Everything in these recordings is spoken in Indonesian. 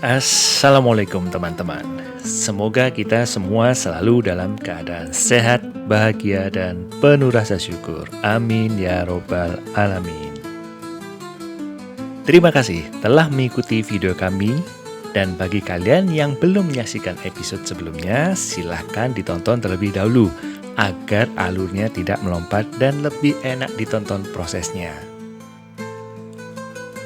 Assalamualaikum teman-teman. Semoga kita semua selalu dalam keadaan sehat, bahagia, dan penuh rasa syukur. Amin ya robbal alamin. Terima kasih telah mengikuti video kami. Dan bagi kalian yang belum menyaksikan episode sebelumnya, silahkan ditonton terlebih dahulu agar alurnya tidak melompat dan lebih enak ditonton prosesnya.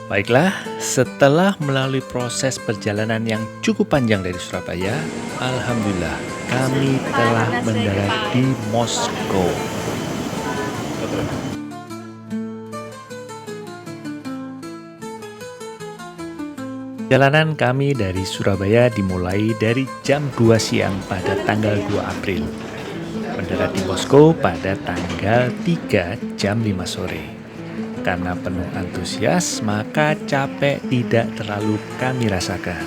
Baiklah, setelah melalui proses perjalanan yang cukup panjang dari Surabaya, alhamdulillah kami telah mendarat di Moskow. Perjalanan kami dari Surabaya dimulai dari jam 2 siang pada tanggal 2 April. Mendarat di Moskow pada tanggal 3 jam 5 sore. Karena penuh antusias, maka capek tidak terlalu kami rasakan.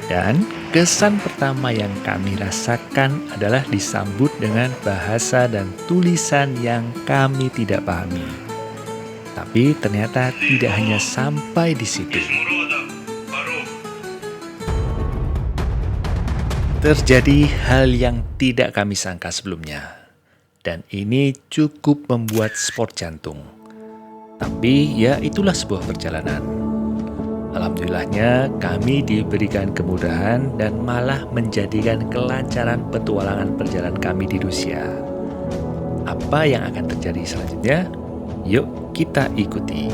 Dan kesan pertama yang kami rasakan adalah disambut dengan bahasa dan tulisan yang kami tidak pahami. Tapi ternyata tidak hanya sampai di situ. Terjadi hal yang tidak kami sangka sebelumnya. Dan ini cukup membuat sport jantung. Tapi ya itulah sebuah perjalanan. Alhamdulillahnya kami diberikan kemudahan dan malah menjadikan kelancaran petualangan perjalanan kami di Rusia. Apa yang akan terjadi selanjutnya? Yuk kita ikuti.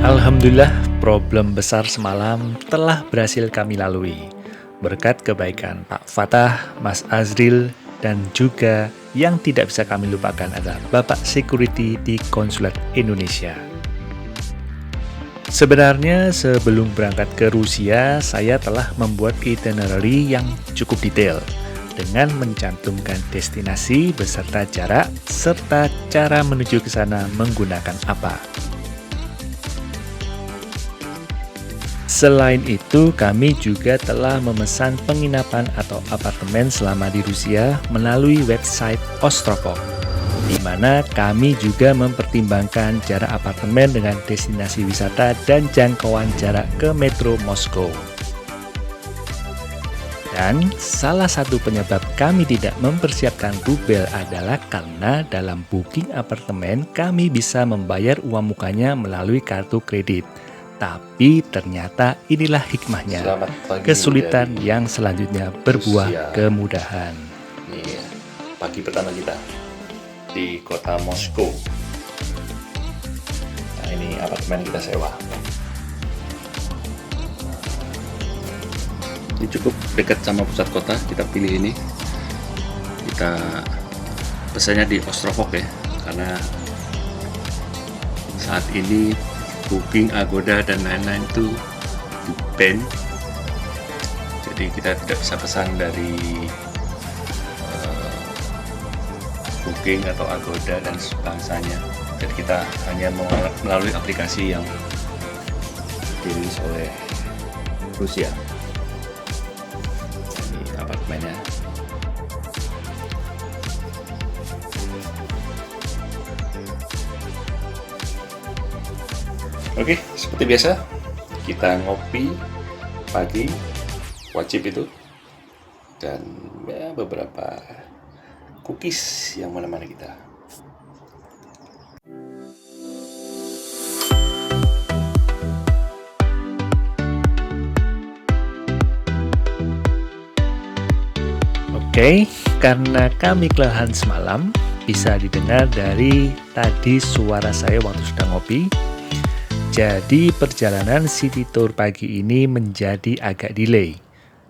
Alhamdulillah, problem besar semalam telah berhasil kami lalui. Berkat kebaikan Pak Fatah, Mas Azril, dan juga yang tidak bisa kami lupakan adalah Bapak Security di Konsulat Indonesia. Sebenarnya sebelum berangkat ke Rusia, saya telah membuat itinerary yang cukup detail dengan mencantumkan destinasi beserta jarak serta cara menuju ke sana menggunakan apa. Selain itu, kami juga telah memesan penginapan atau apartemen selama di Rusia melalui website Ostrovok, di mana kami juga mempertimbangkan jarak apartemen dengan destinasi wisata dan jangkauan jarak ke metro Moskow. Dan salah satu penyebab kami tidak mempersiapkan rubel adalah karena dalam booking apartemen kami bisa membayar uang mukanya melalui kartu kredit. Tapi ternyata inilah hikmahnya, kesulitan yang selanjutnya berbuah Rusia. Kemudahan. Ini pagi pertama kita di kota Moskow. Nah, ini apartemen kita sewa. Ini cukup dekat sama pusat kota, kita pilih ini. Kita pesannya di Ostrovok ya, karena saat ini booking Agoda dan lain-lain itu di-ban, jadi kita tidak bisa pesan dari booking atau Agoda dan sebangsanya. Jadi kita hanya melalui aplikasi yang dirilis oleh Rusia. Ini apartemennya. Oke, seperti biasa kita ngopi pagi, wajib itu, dan ya, beberapa cookies yang menemani kita. Oke, karena kami kelelahan semalam, bisa didengar dari tadi suara saya waktu sedang ngopi. Jadi perjalanan City Tour pagi ini menjadi agak delay.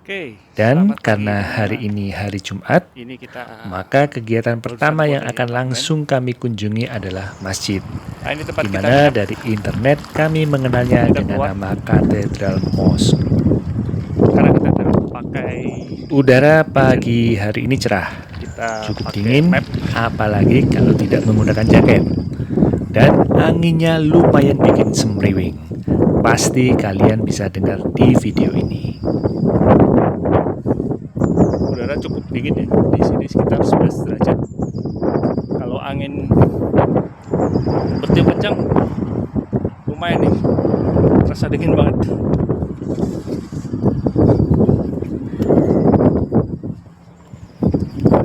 Oke, Dan selamat karena pagi, hari teman-teman. ini hari Jumat, Ini kita maka kegiatan pertama yang keluar dari akan apartemen. langsung kami kunjungi adalah masjid. Nah, ini tempat Di kita mana nginap. dari internet kami mengenalnya Kita dengan keluar. nama Cathedral Mosque. Karena kita tidak pakai Udara pagi hari ini cerah, kita cukup pakai dingin, map. apalagi kalau tidak menggunakan jaket. Dan anginnya lumayan bikin semriwing. Pasti kalian bisa dengar di video ini. Udara cukup dingin ya. Di sini sekitar 11 derajat. Kalau angin bertiup kencang, lumayan nih. Terasa dingin banget.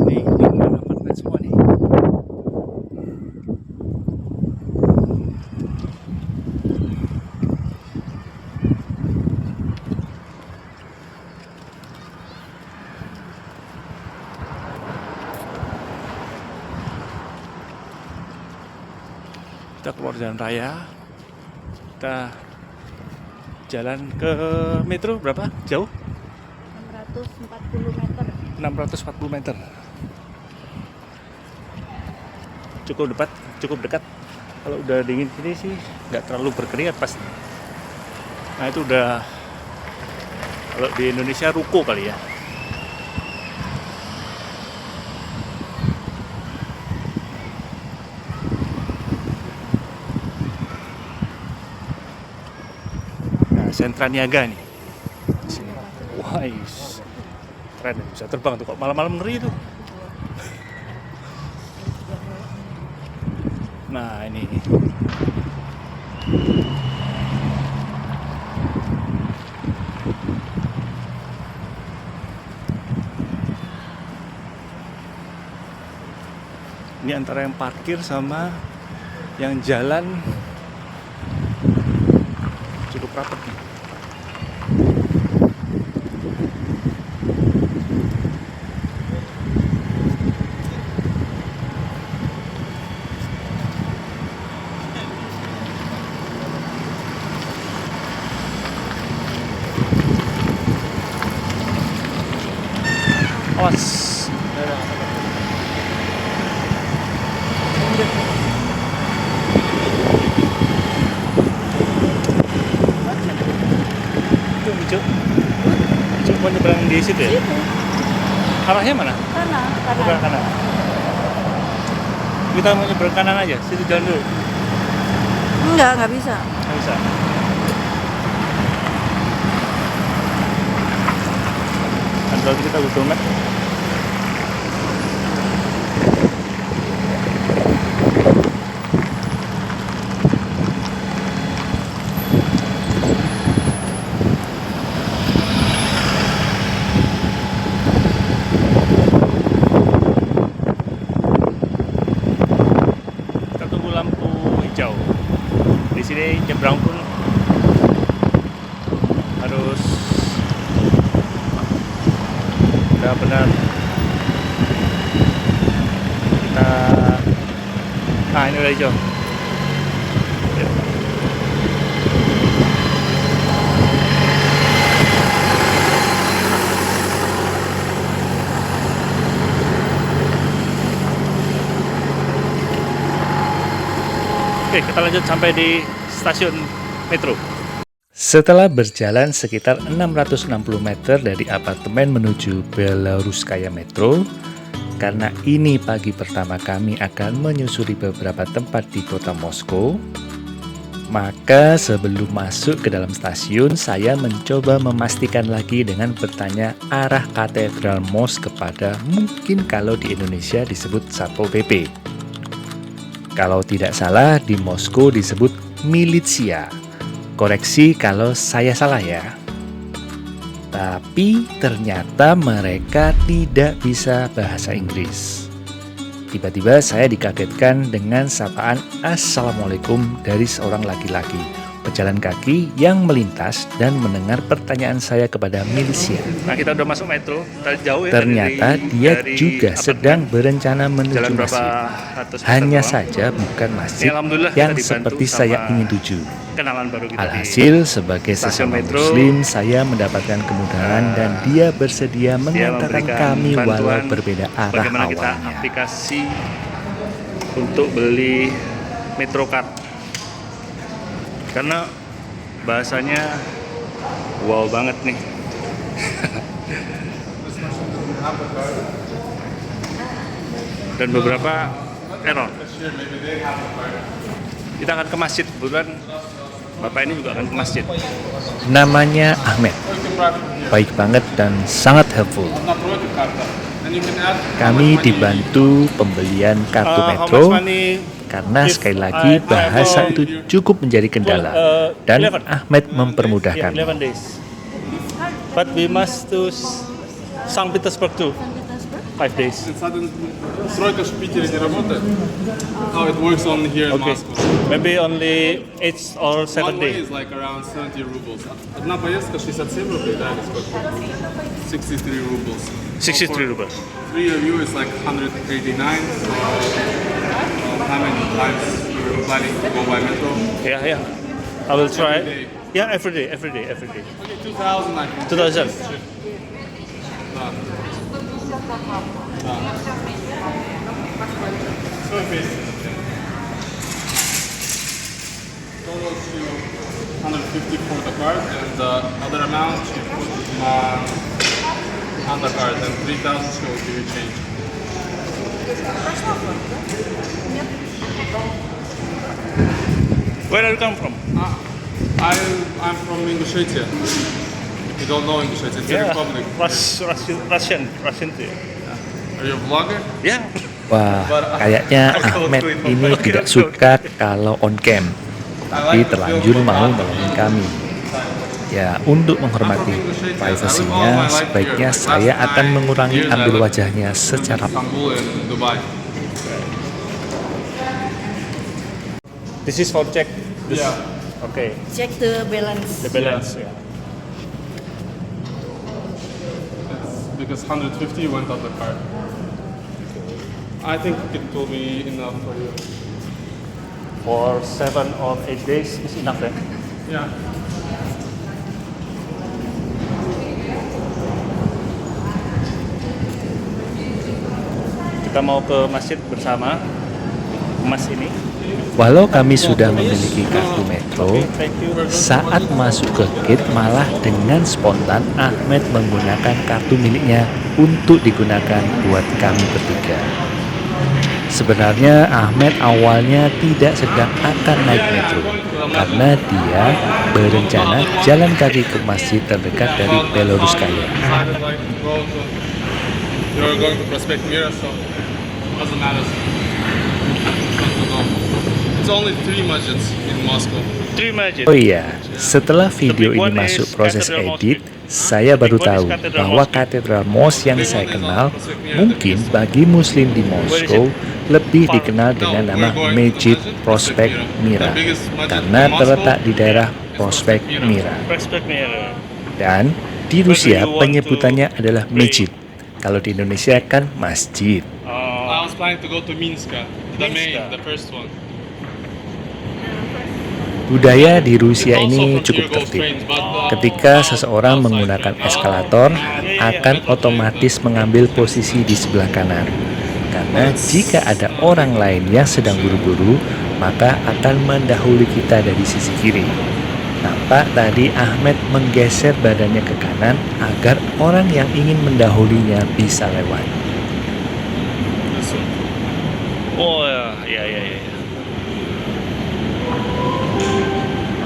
Ini lingkungan apartemen semua nih. Kita keluar jalan raya, kita jalan ke metro berapa? Jauh? 640 meter. 640 meter. Cukup dekat. Kalau udah dingin gini sih nggak terlalu berkeringat pasti. Nah itu udah, kalau di Indonesia ruko kali ya. Nah, sentra niaga nih di sini. Wah, keren, bisa terbang tuh kok malam-malam, ngeri tuh. Nah ini antara yang parkir sama yang jalan cukup rapat nih. Awas. Itu hijau. Hijau mau nyebrang di situ ya? Situ, Arahnya mana? Bukan kanan. kanan. Kita mau nyebrang kanan aja, situ jalan dulu. Enggak bisa. Nggak bisa. Kan berarti kita Google Map. Kita tunggu lampu hijau. Di sini nyebrang pun harus benar-benar kita. Nah ini udah hijau. Yuk. Oke, kita lanjut sampai di stasiun metro. Setelah berjalan sekitar 660 meter dari apartemen menuju Belaruskaya Metro, karena ini pagi pertama kami akan menyusuri beberapa tempat di kota Moskow, maka sebelum masuk ke dalam stasiun, saya mencoba memastikan lagi dengan bertanya arah Katedral Mosque kepada mungkin kalau di Indonesia disebut Satpol PP. Kalau tidak salah, di Moskow disebut militia. Koreksi kalau saya salah ya. Tapi ternyata mereka tidak bisa bahasa Inggris. Tiba-tiba saya dikagetkan dengan sapaan Assalamualaikum dari seorang laki-laki. pejalan kaki yang melintas dan mendengar pertanyaan saya kepada Milicia. Nah, kita udah masuk metro, jauh ya. Ternyata dia juga sedang berencana menuju jalan berapa masjid. ratus meter Hanya doang. saja bukan masjid Ya, alhamdulillah yang kita dibantu seperti sama saya ingin tuju. kenalan baru kita. Alhasil, sebagai stasiun sesama metro, muslim, saya mendapatkan kemudahan dan dia bersedia mengantarkan memberikan kami walau bantuan berbeda arah bagaimana kita awalnya. aplikasi untuk beli Metrocard, karena bahasanya wow banget nih. Dan beberapa error. Kita akan ke masjid, kebetulan bapak ini juga akan ke masjid. Namanya Ahmed, baik banget dan sangat helpful. Kami dibantu pembelian kartu metro karena sekali lagi bahasa itu cukup menjadi kendala dan Ahmed mempermudahkan. 11 days. But we must to St. Petersburg too. 5 days. Стройка в Питере не работает. How it works only here in Okay. Moscow. Maybe only 8 or 7 One way days. is like around 70 rubles. Одна поездка 67 рублей, да, или сколько? 63 rubles. 63 rubles. 3 of you is like 189. So, how many times you're planning to go by metro? Yeah. I will try. Every day. Yeah, every day. Okay, 2,000 I think. 2000. Total to 150 for the card, and the other amount you put on the card, and 3,000 she will give you change. Where are you come from? I'm from Ingushetia. You don't know Ingushetia, it's a republic. Russian too. Are you a vlogger? Yeah. Wah, kayaknya Ahmed ini tidak suka kalau on cam, tapi terlanjur mau nolongin kami. Ya, untuk menghormati privasinya, sebaiknya saya akan mengurangi ambil wajahnya secara Istanbul and Dubai. This is for check. Yeah. Okay. Check the balance. The balance. Yeah. It's because 150 went on the card. I think it will be enough for you. For 7 or 8 days is enough, eh? Yeah. Kita mau ke masjid bersama Mas ini. Walau kami sudah memiliki kartu metro, Thank you. saat masuk ke gate malah dengan spontan Ahmed menggunakan kartu miliknya untuk digunakan buat kami bertiga. Sebenarnya Ahmed awalnya tidak sedang akan naik metro karena dia berencana jalan kaki ke masjid terdekat dari Beloruskaya. Decided like to go to. You're going to Prospect Mira, so doesn't matter. To go. It's only 3 masjids in Moscow. 3 masjid. Oh iya, setelah video ini masuk proses edit, saya baru tahu bahwa Katedral Mos yang saya kenal mungkin bagi muslim di Moskow lebih dikenal dengan nama Mejid Prospect Mira karena terletak di daerah Prospect Mira. Prospect Mira. Dan di Rusia penyebutannya adalah Mejid. Kalau di Indonesia kan masjid. I was planning to go to Minsk, the main, Minsk. the first one. Budaya di Rusia ini cukup tertib. Ketika seseorang menggunakan eskalator, akan otomatis mengambil posisi di sebelah kanan. Karena jika ada orang lain yang sedang buru-buru, maka akan mendahului kita dari sisi kiri. Nampak tadi Ahmed menggeser badannya ke kanan agar orang yang ingin mendahulinya bisa lewat. This one. Oh ya.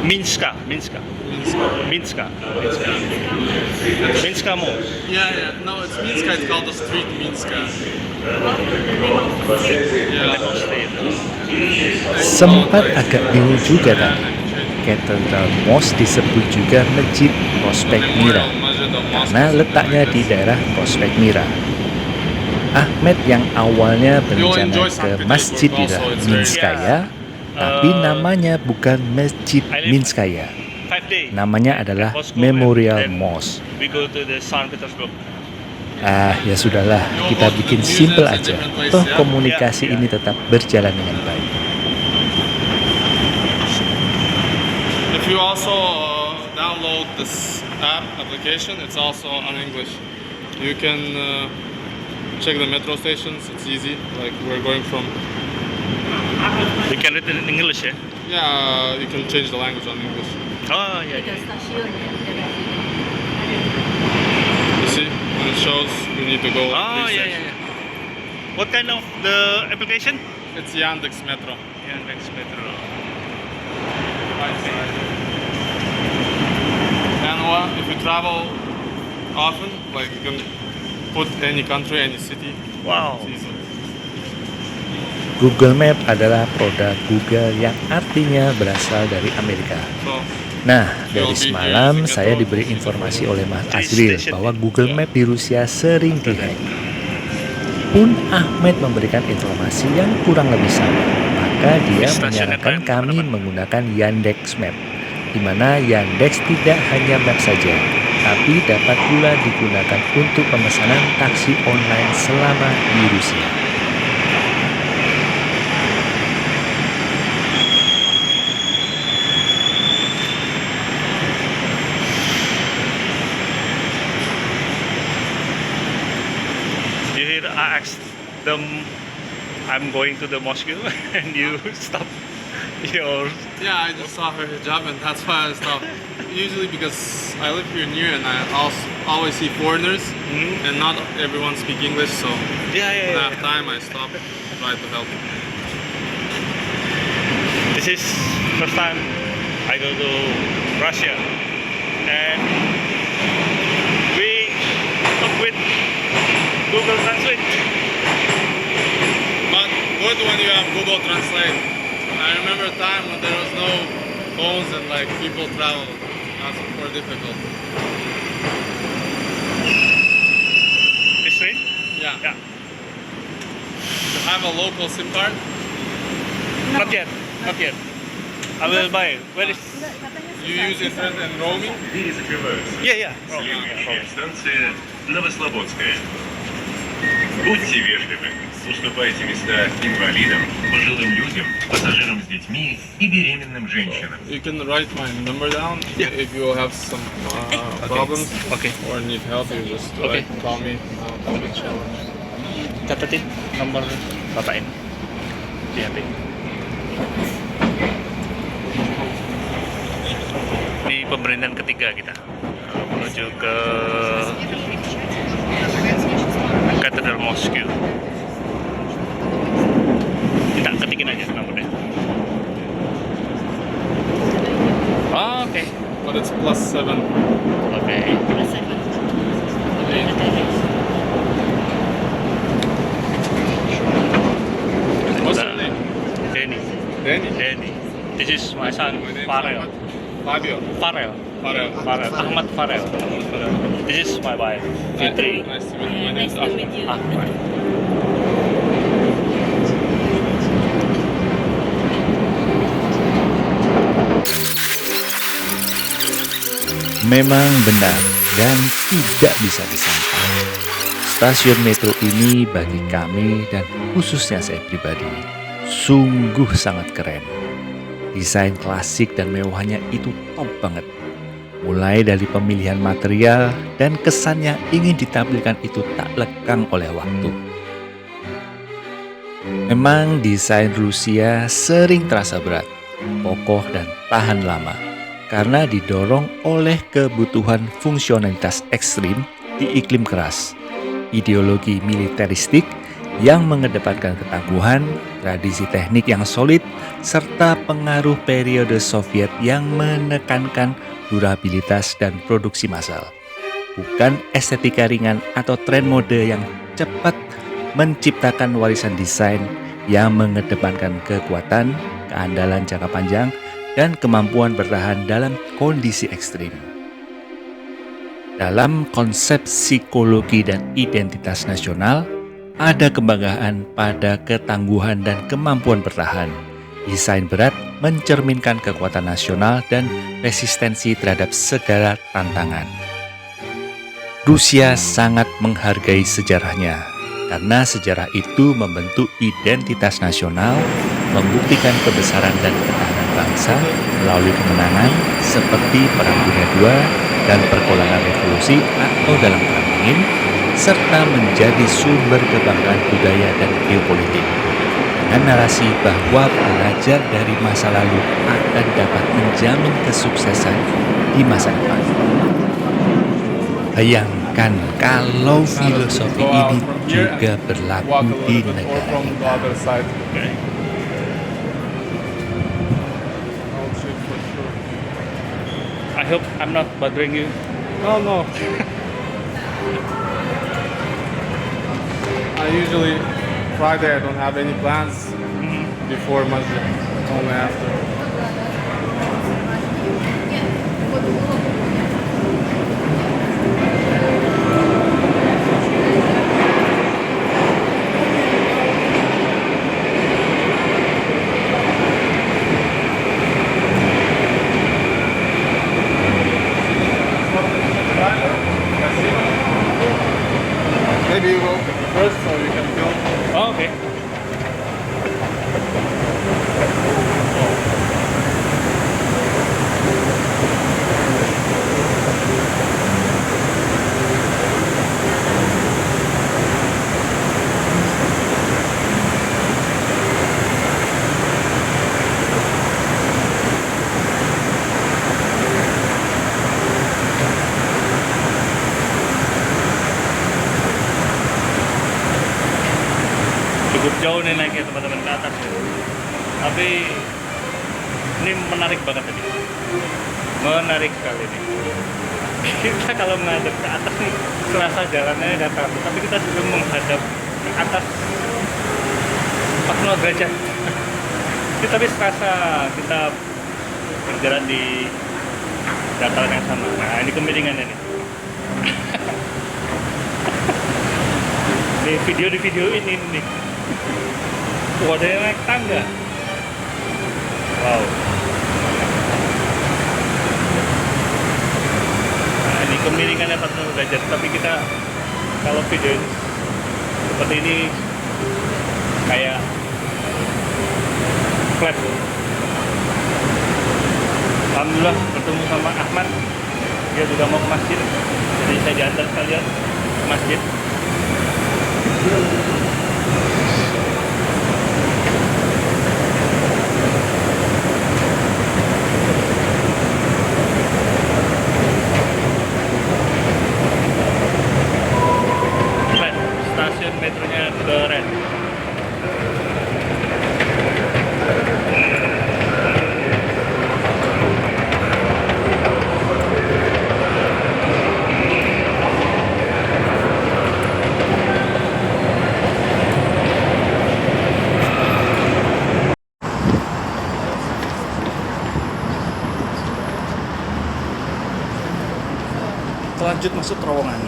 Minska Mall. Yeah. No, it's Minsk. It's called the street Minsk. Sempat agak bingung juga tadi. Katedral Mos disebut juga Masjid Prospect Mira karena letaknya di daerah Prospect Mira. Ahmed yang awalnya berencana ke masjid di daerah Minskaya Tapi namanya bukan Masjid Minskaya. 5 days. Namanya adalah Moscow, Memorial and then Mosque. We go to the St. Petersburg. Ya sudahlah, kita bikin simple aja. Toh komunikasi ini tetap berjalan dengan baik. If you also download this application, it's also on English. You can check the metro stations. It's easy. Like we're going from. We can read it in English, ya? Yeah, you can change the language on English. Oh, iya, Tiga iya. stasiun ya. You see, when it shows, we need to go. Oh, three iya, stations. iya. What kind of the application? It's Yandex Metro. Yandex Metro. And if you travel often, like you can put any country, any city. Wow. It's easy. Google Map adalah produk Google yang artinya berasal dari Amerika. So Nah, dari semalam saya diberi informasi oleh Mas Azril bahwa Google Map di Rusia sering dihack. Pun Ahmed memberikan informasi yang kurang lebih sama. Maka dia menyarankan kami menggunakan Yandex Map, di mana Yandex tidak hanya map saja, tapi dapat pula digunakan untuk pemesanan taksi online selama di Rusia. You hear I asked them I'm going to the Moscow and you stop your... yeah, I just saw her hijab and that's why I stopped. Usually because I live here near and I also always see foreigners and not everyone speak English. So Yeah, when I have time, I stop, try to help. This is first time I go to Russia and we talk with Google Translate. But good when you have Google Translate. I remember a time when there was no phones and like people travel. That's more difficult. This train? Yeah. Yeah. To have a local SIM card. Not yet. Not yet. I will buy. Where is? Enggak, katanya You susah. use internet and roaming. Двери закрываются. Yeah, yeah. Oh, Следующая станция Новослободская. Будьте вежливы. Уступайте места инвалидам, пожилым людям, пассажирам с детьми и беременным женщинам. You can write my number down if you have some problems Okay. or need help. You just Okay. call me. I'll be sure. Catetin nomor bapak ini di HP. Ini pemberhentian ketiga kita menuju ke Katedral Moscow. Kita ketikin aja nomornya. Oh, oke. But it's +7. Oke. What's your name? Denny. Danny. Denny. This is my son, My name Farel. is Fabio. Farel. Farel. Farel. Ahmad Farel. This is my wife, Fitri. Nice to meet you. My name is Ahmed. Ahmad. Memang benar dan tidak bisa disangkal. Stasiun metro ini bagi kami dan khususnya saya pribadi sungguh sangat keren. Desain klasik dan mewahnya itu top banget. Mulai dari pemilihan material dan kesan yang ingin ditampilkan itu tak lekang oleh waktu. Memang desain Rusia sering terasa berat, kokoh dan tahan lama karena didorong oleh kebutuhan fungsionalitas ekstrim di iklim keras, ideologi militeristik yang mengedepankan ketangguhan, tradisi teknik yang solid, serta pengaruh periode Soviet yang menekankan durabilitas dan produksi massal. Bukan estetika ringan atau tren mode yang cepat menciptakan warisan desain yang mengedepankan kekuatan, keandalan jangka panjang, dan kemampuan bertahan dalam kondisi ekstrim. Dalam konsep psikologi dan identitas nasional, ada kebanggaan pada ketangguhan dan kemampuan bertahan Desain berat mencerminkan kekuatan nasional dan resistensi terhadap segala tantangan. Rusia sangat menghargai sejarahnya, karena sejarah itu membentuk identitas nasional, membuktikan kebesaran dan ketahanan bangsa melalui kemenangan seperti Perang Dunia II dan pergolakan revolusi atau dalam Perang Dingin, serta menjadi sumber kebanggaan budaya dan geopolitik. Dengan narasi bahwa belajar dari masa lalu akan dapat menjamin kesuksesan di masa depan. Bayangkan kalau filosofi ini juga berlaku di negara kita. I hope I'm not bothering you. No. I usually Friday I don't have any plans before Masjid, only after. Maybe you go first so you can film. Oh, okay. Cukup jauh nih naiknya teman-teman ke atas ya. Tapi ini menarik banget ini. Menarik sekali nih. Kita kalau menghadap ke atas nih serasa jalannya datar, tapi kita sebelum menghadap ke atas 45 derajat. Tapi serasa kita berjalan di dataran yang sama. Nah, ini kemiringannya nih. Di video ini nih. Wah, ada yang naik tangga. Wow. Nah, ini kemiringannya 40 derajat, tapi kita kalau video seperti ini kayak flat. Alhamdulillah bertemu sama Ahmad. Dia juga mau ke masjid, jadi saya diantar sekalian ke masjid. Stasiun metronya keren. Lanjut masuk terowongan.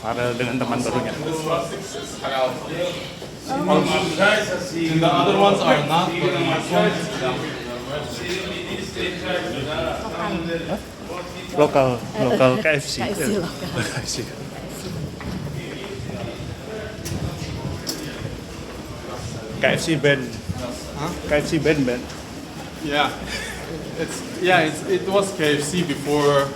Farel dengan teman barunya. And the other ones are not, but in my phone Lokal KFC. KFC lokal. KFC band. Huh? KFC band. Yeah, it was KFC before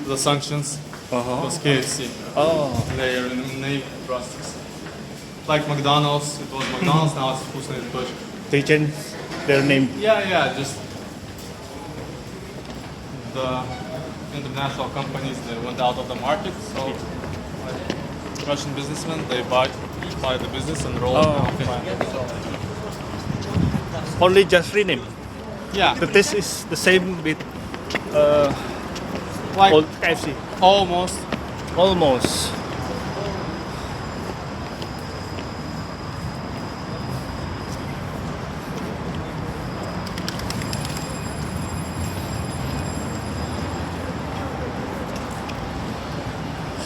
the sanctions. It was KFC. Oh, They renamed Rustics. Like McDonald's, it was McDonald's, now it's Вкусная точка. they changed their name. Yeah, just the international companies, they went out of the market, so like, Russian businessmen, they buy the business and roll it Oh, out. okay. So, only just rename. Yeah, The taste is the same with like old KFC. almost. Almost.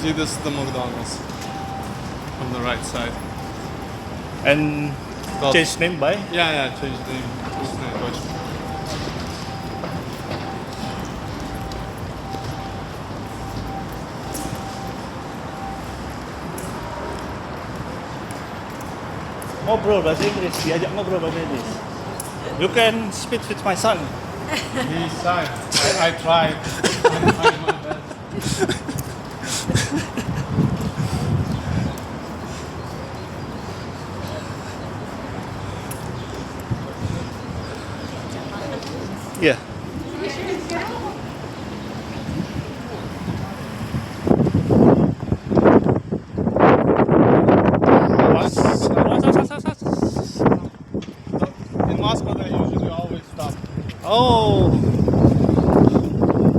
See, this is the McDonald's on the right side. And Well, change name by Yeah, change the name. Whose name? Which? ngobrol bahasa Inggris. Diajak ngobrol bahasa Inggris. You can speak with my son. He's shy. I tried. I tried my best. Yeah. In Moscow, they usually always stop. Oh.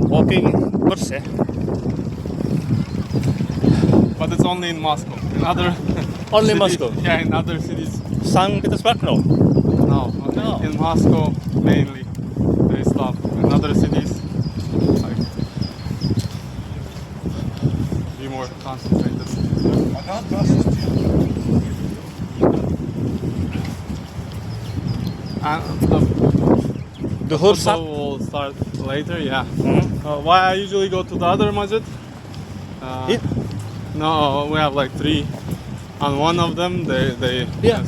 Walking course ya. But it's only in Moscow. In other Only cities- Moscow. Yeah, in other cities, St. Petersburg no. no. No. In Moscow, mainly, they stop. In other cities, like, be more concentrated. And The whole football shop. will start later, yeah. Mhm. Why I usually go to the other masjid? Here? No, we have like three. On one of them, they Yeah.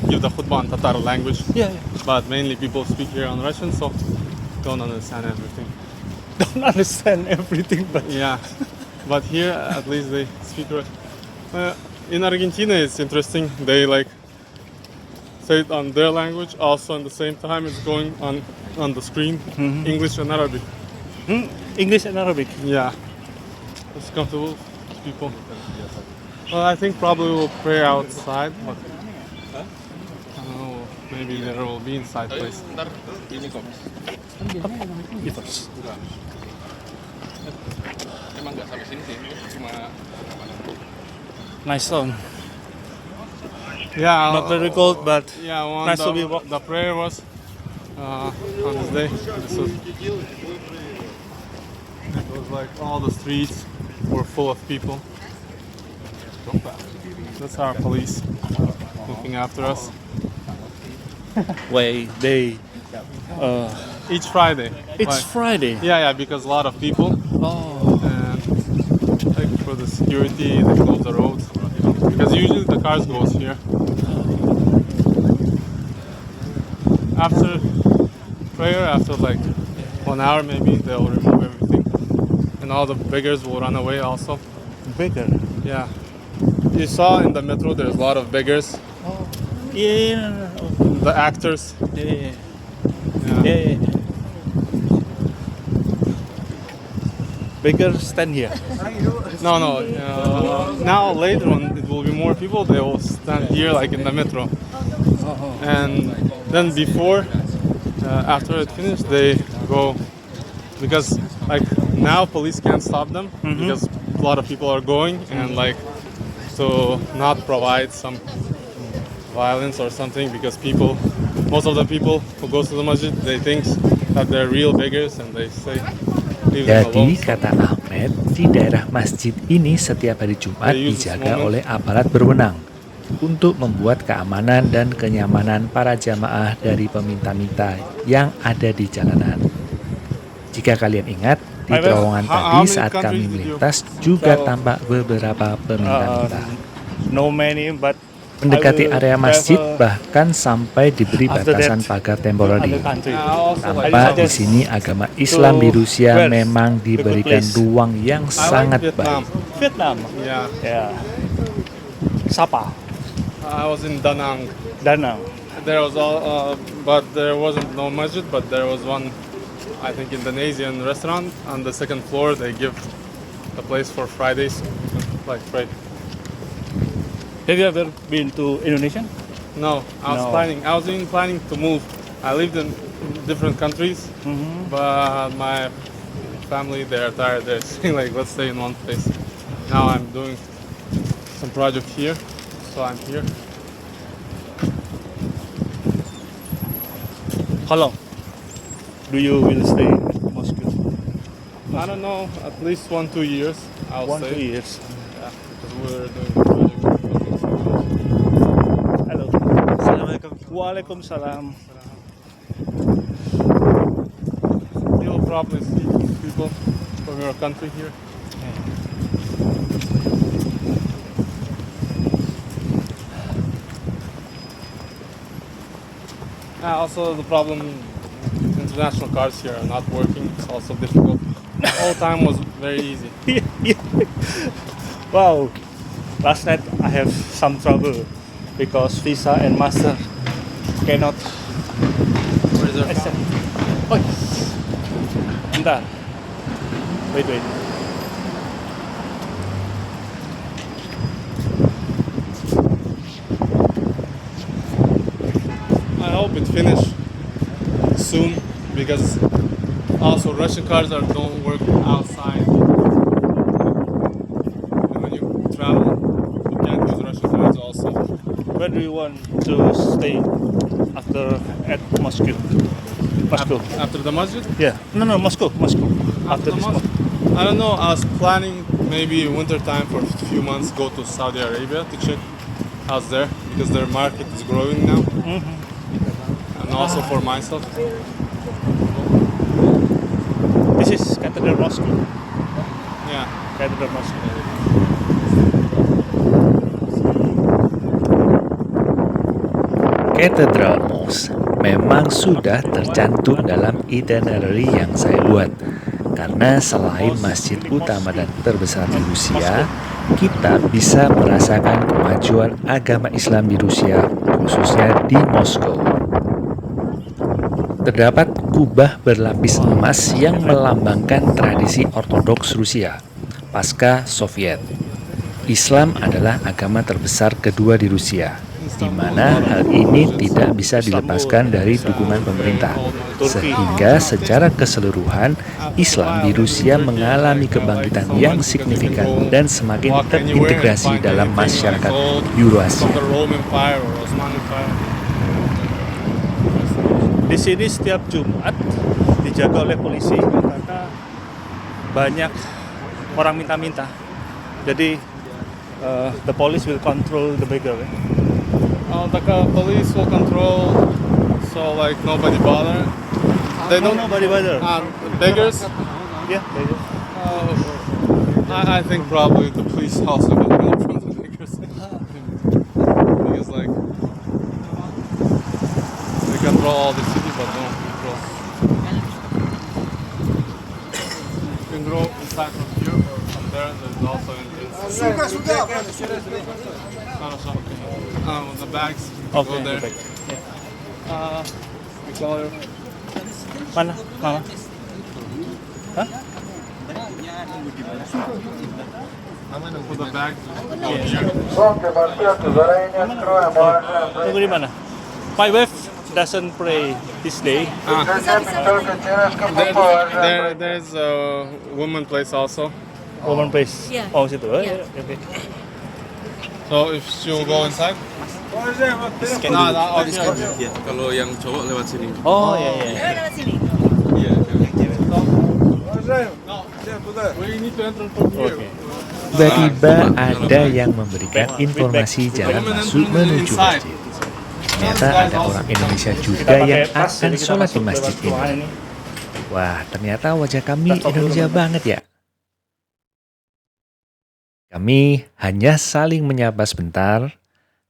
give the khutbah in Tatar language, Yeah. but mainly people speak here on Russian, so don't understand everything. Don't understand everything, but Yeah, but here at least they speak Russian. In Argentina, it's interesting. They like say it on their language. Also, at the same time, it's going on the screen, English and Arabic. English and Arabic. Yeah, it's comfortable to people. Well, I think probably we'll pray outside, but I don't know. Maybe there will be inside place. Nice song. Yeah, Not very cold, but yeah. One nice to the, be walk. the prayer was on this day. It was like all the streets were full of people. That's our police looking after us way they. each Friday. It's Like- Friday. yeah, because a lot of people. Oh. And like for the security, they close the roads because usually the cars goes here. After prayer, after like 1 hour maybe, they'll remove everything, and all the beggars will run away also. Bigger. Yeah, you saw in the metro there's a lot of beggars, Yeah. the actors. Yeah. Yeah. Yeah. Bigger stand here. No, now later on it will be more people. They will stand here like in the metro, and then before, after it finished, they go because like now police can't stop them because a lot of people are going and like to not provide some violence or something because most of the people who goes to the masjid they think that they're real beggars and they say leave them Jadi, alone. kata Ahmed, di daerah masjid ini setiap hari Jumat dijaga oleh aparat berwenang untuk membuat keamanan dan kenyamanan para jamaah dari peminta-minta yang ada di jalanan. Jika kalian ingat, di terowongan tadi saat kami melintas juga tampak beberapa peminta-minta. No many, but Mendekati I will area masjid travel bahkan sampai diberi after batasan that pagar other temporary. country. Tanpa di sini agama Islam di Rusia memang diberikan ruang yang sangat Vietnam. baik. Vietnam. Yeah, Yeah. Sapa. I was in Da Nang. Danang. There was but there wasn't no masjid, but there was one, I think, Indonesian restaurant on the second floor. They give the place for Fridays, like pray. Have you ever been to Indonesia? No, No. I was even planning to move. I lived in different countries, but my family, they're tired. They're saying like, let's stay in one place. Now I'm doing some project here, so I'm here. How long do you will stay in Moscow? I don't know, at least 1-2 years, I'll 1-2 say. years. Yeah, because we're doing a project. Hello. Assalamualaikum. Waalaikumsalam. You'll probably see people from your country here. Also the problem, international cars here are not working. It's also difficult. The whole time was very easy. Wow. Last night I have some trouble because Visa and Master cannot accept. Oh, bentar. Wait. I hope it finish soon because also Russian cars don't work outside. And when you travel, you can't use Russian cars also. Where do you want to stay at Moscow? Moscow. After the masjid? Yeah. No, Moscow. After the this masjid? month. I don't know. I was planning maybe winter time for a few months go to Saudi Arabia to check how's there because their market is growing now. And also for myself. This is Cathedral Moscow. Yeah. Cathedral Moscow. Cathedral Mosque memang sudah tercantum dalam itinerary yang saya buat. Karena selain masjid utama dan terbesar di Rusia, kita bisa merasakan kemajuan agama Islam di Rusia, khususnya di Moskow. Terdapat kubah berlapis emas yang melambangkan tradisi ortodoks Rusia pasca Soviet. Islam adalah agama terbesar kedua di Rusia, di mana hal ini tidak bisa dilepaskan dari dukungan pemerintah, sehingga secara keseluruhan Islam di Rusia mengalami kebangkitan yang signifikan dan semakin terintegrasi dalam masyarakat Eurasia. Di sini setiap Jumat dijaga oleh polisi karena banyak orang minta-minta. Jadi the police will control the beggar. The police will control, so like nobody bother. They don't. Nobody bother. Beggars. Yeah, beggar. I think probably the police also get help from the beggars because like they control all the city, but don't control. You can go inside from here or from there. There's also the bags. Okay, Go there. the bag. We call her. Mana? Mama? Hah? Put the bags. Tunggu di mana? My wife doesn't pray this day. There's a woman place also. Woman place. Yeah. Oh, situ. Oh, Yeah. ya, oke. So if she'll go inside. Kalau yang cowok lewat sini. Oh, ya. Lewat sini. We need to enter from here. Oke. Tiba-tiba ada yang memberikan informasi jalan masuk menuju masjid. Ternyata ada orang Indonesia juga yang akan sholat di masjid ini. Wah, ternyata wajah kami Indonesia banget ya. Kami hanya saling menyapa sebentar,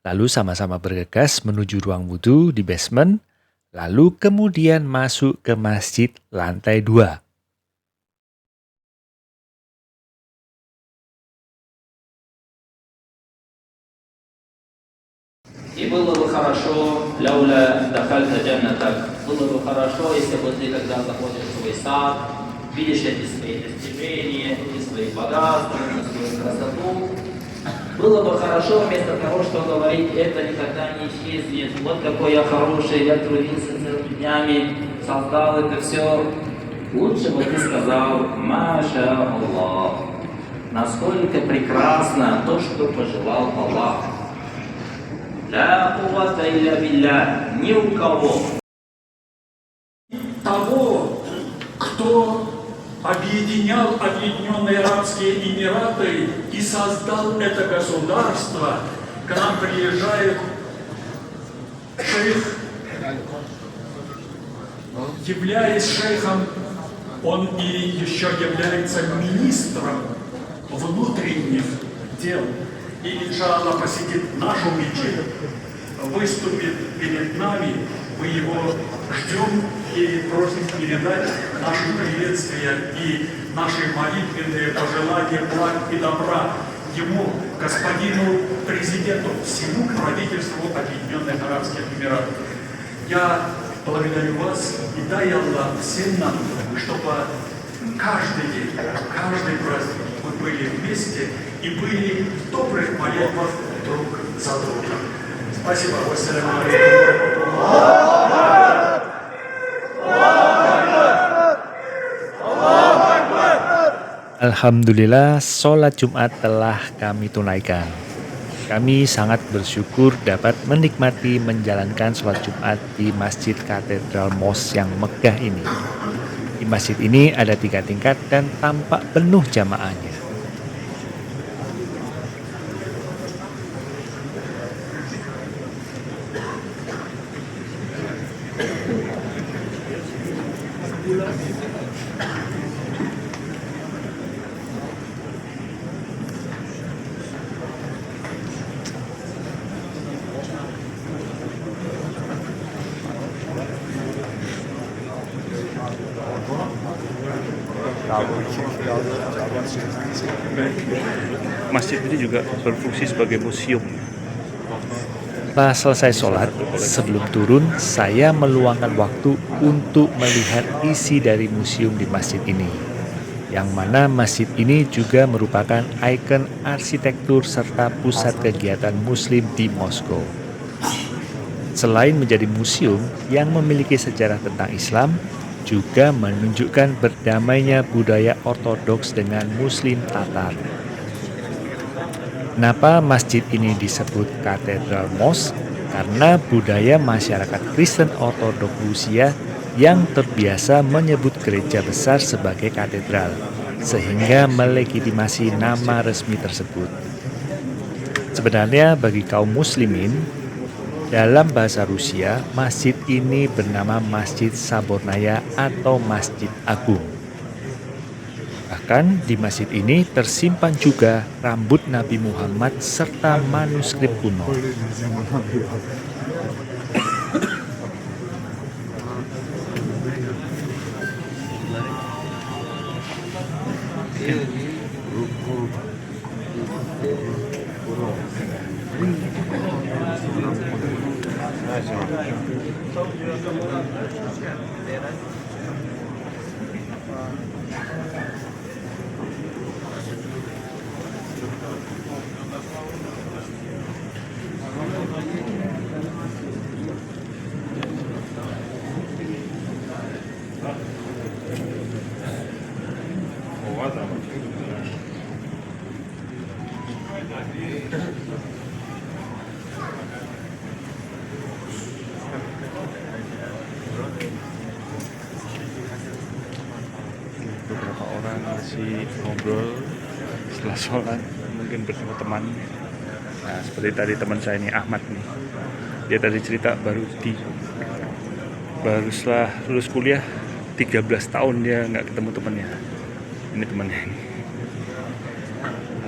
lalu sama-sama bergegas menuju ruang wudhu di basement, lalu kemudian masuk ke masjid lantai 2. И было бы хорошо, лауля дахальта джаннатак, было бы хорошо, если бы ты, когда заходишь в свой сад, видишь эти свои достижения, эти свои богатства, эту свою красоту, Было бы хорошо, вместо того, что говорить, это никогда не исчезнет. Вот какой я хороший, я трудился целыми днями, создал это все. Лучше бы ты сказал, Маша Аллах. Насколько прекрасно то, что пожелал Аллах. Ля куввата илля билля. Ни у кого. Того, кто объединял Объединенные Арабские Эмираты и создал это государство, к нам приезжает шейх, являясь шейхом, он и еще является министром внутренних дел. И, иншаллах, посетит нашу мечеть, выступит перед нами, мы его ждем и просим передать наши приветствия и наши молитвенные пожелания благ и добра ему, господину президенту, всему правительству Объединенных Арабских Эмиратов. Я благодарю вас и дай Аллах всем нам, чтобы каждый день, каждый праздник мы были вместе и были в добрых молитвах друг за друга. Спасибо. Вассаляму алейкум. Alhamdulillah, sholat Jumat telah kami tunaikan. Kami sangat bersyukur dapat menikmati menjalankan sholat Jumat di Masjid Katedral Mos yang megah ini. Di masjid ini ada 3 tingkat dan tampak penuh jamaahnya. Masjid ini juga berfungsi sebagai museum. Setelah selesai sholat, sebelum turun, saya meluangkan waktu untuk melihat isi dari museum di masjid ini. Yang mana masjid ini juga merupakan ikon arsitektur serta pusat kegiatan muslim di Moskow. Selain menjadi museum yang memiliki sejarah tentang Islam, juga menunjukkan berdamainya budaya ortodoks dengan muslim Tatar. Kenapa masjid ini disebut Katedral Mos? Karena budaya masyarakat Kristen Ortodoks Rusia yang terbiasa menyebut gereja besar sebagai katedral, sehingga melegitimasi nama resmi tersebut. Sebenarnya bagi kaum muslimin, dalam bahasa Rusia, masjid ini bernama Masjid Sabornaya atau Masjid Agung. Bahkan di masjid ini tersimpan juga rambut Nabi Muhammad serta manuskrip kuno. Beberapa orang masih ngobrol setelah sholat, mungkin bersama teman. Nah, seperti tadi teman saya ini Ahmad nih, dia tadi cerita baru setelah lulus kuliah 13 tahun dia nggak ketemu temannya. Ini temannya ini.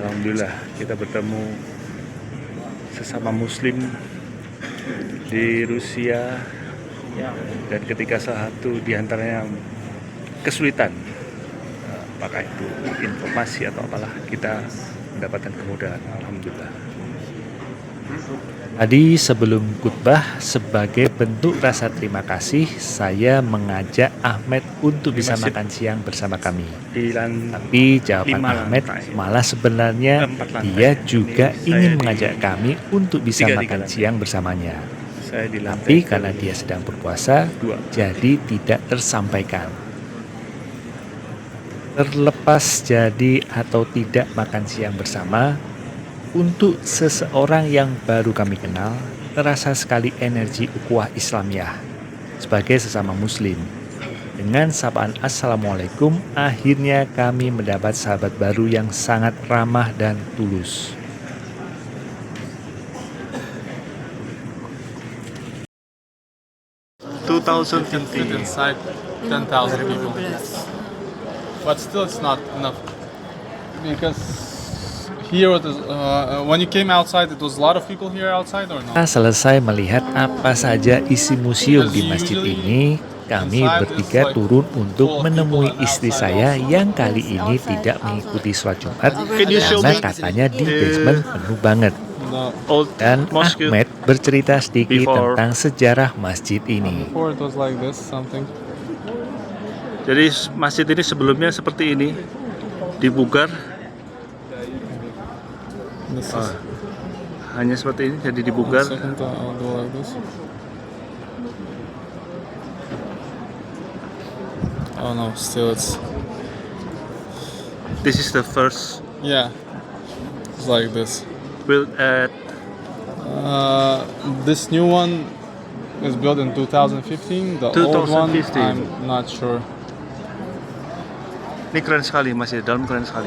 Alhamdulillah kita bertemu sesama muslim di Rusia, dan ketika salah satu diantaranya kesulitan, apakah itu informasi atau apalah, kita mendapatkan kemudahan. Alhamdulillah. Tadi sebelum khutbah, sebagai bentuk rasa terima kasih, saya mengajak Ahmed untuk bisa masjid. makan siang bersama kami. Di lantai Tapi jawaban 5 Ahmed lantai. malah sebenarnya 4 lantai. dia juga Ini ingin saya mengajak kami untuk bisa 3 makan lantai. siang bersamanya. Saya di lantai Tapi karena dia sedang berpuasa, 2. jadi tidak tersampaikan. Terlepas jadi atau tidak makan siang bersama, untuk seseorang yang baru kami kenal, terasa sekali energi ukhuwah Islamiyah sebagai sesama muslim. Dengan sapaan Assalamualaikum, akhirnya kami mendapat sahabat baru yang sangat ramah dan tulus. You can fit inside 10,000 people. But still, it's not enough. Because here, when you came outside, it was a lot of people here outside or not? Setelah selesai melihat apa saja isi museum di masjid ini, kami bertiga turun untuk menemui istri saya yang kali ini tidak mengikuti sholat Jumat karena katanya di basement penuh banget. Dan Ahmed bercerita sedikit tentang sejarah masjid ini. Before it was like this, something. Jadi masjid ini sebelumnya seperti ini, dibugar This is hanya seperti ini, jadi dibugar. second, I'll do like this. Oh no, still it's, This is the first yeah, it's like this. built at This new one is built in 2015. The old one, 2015. I'm not sure. Ini keren sekali, masih di dalam keren sekali.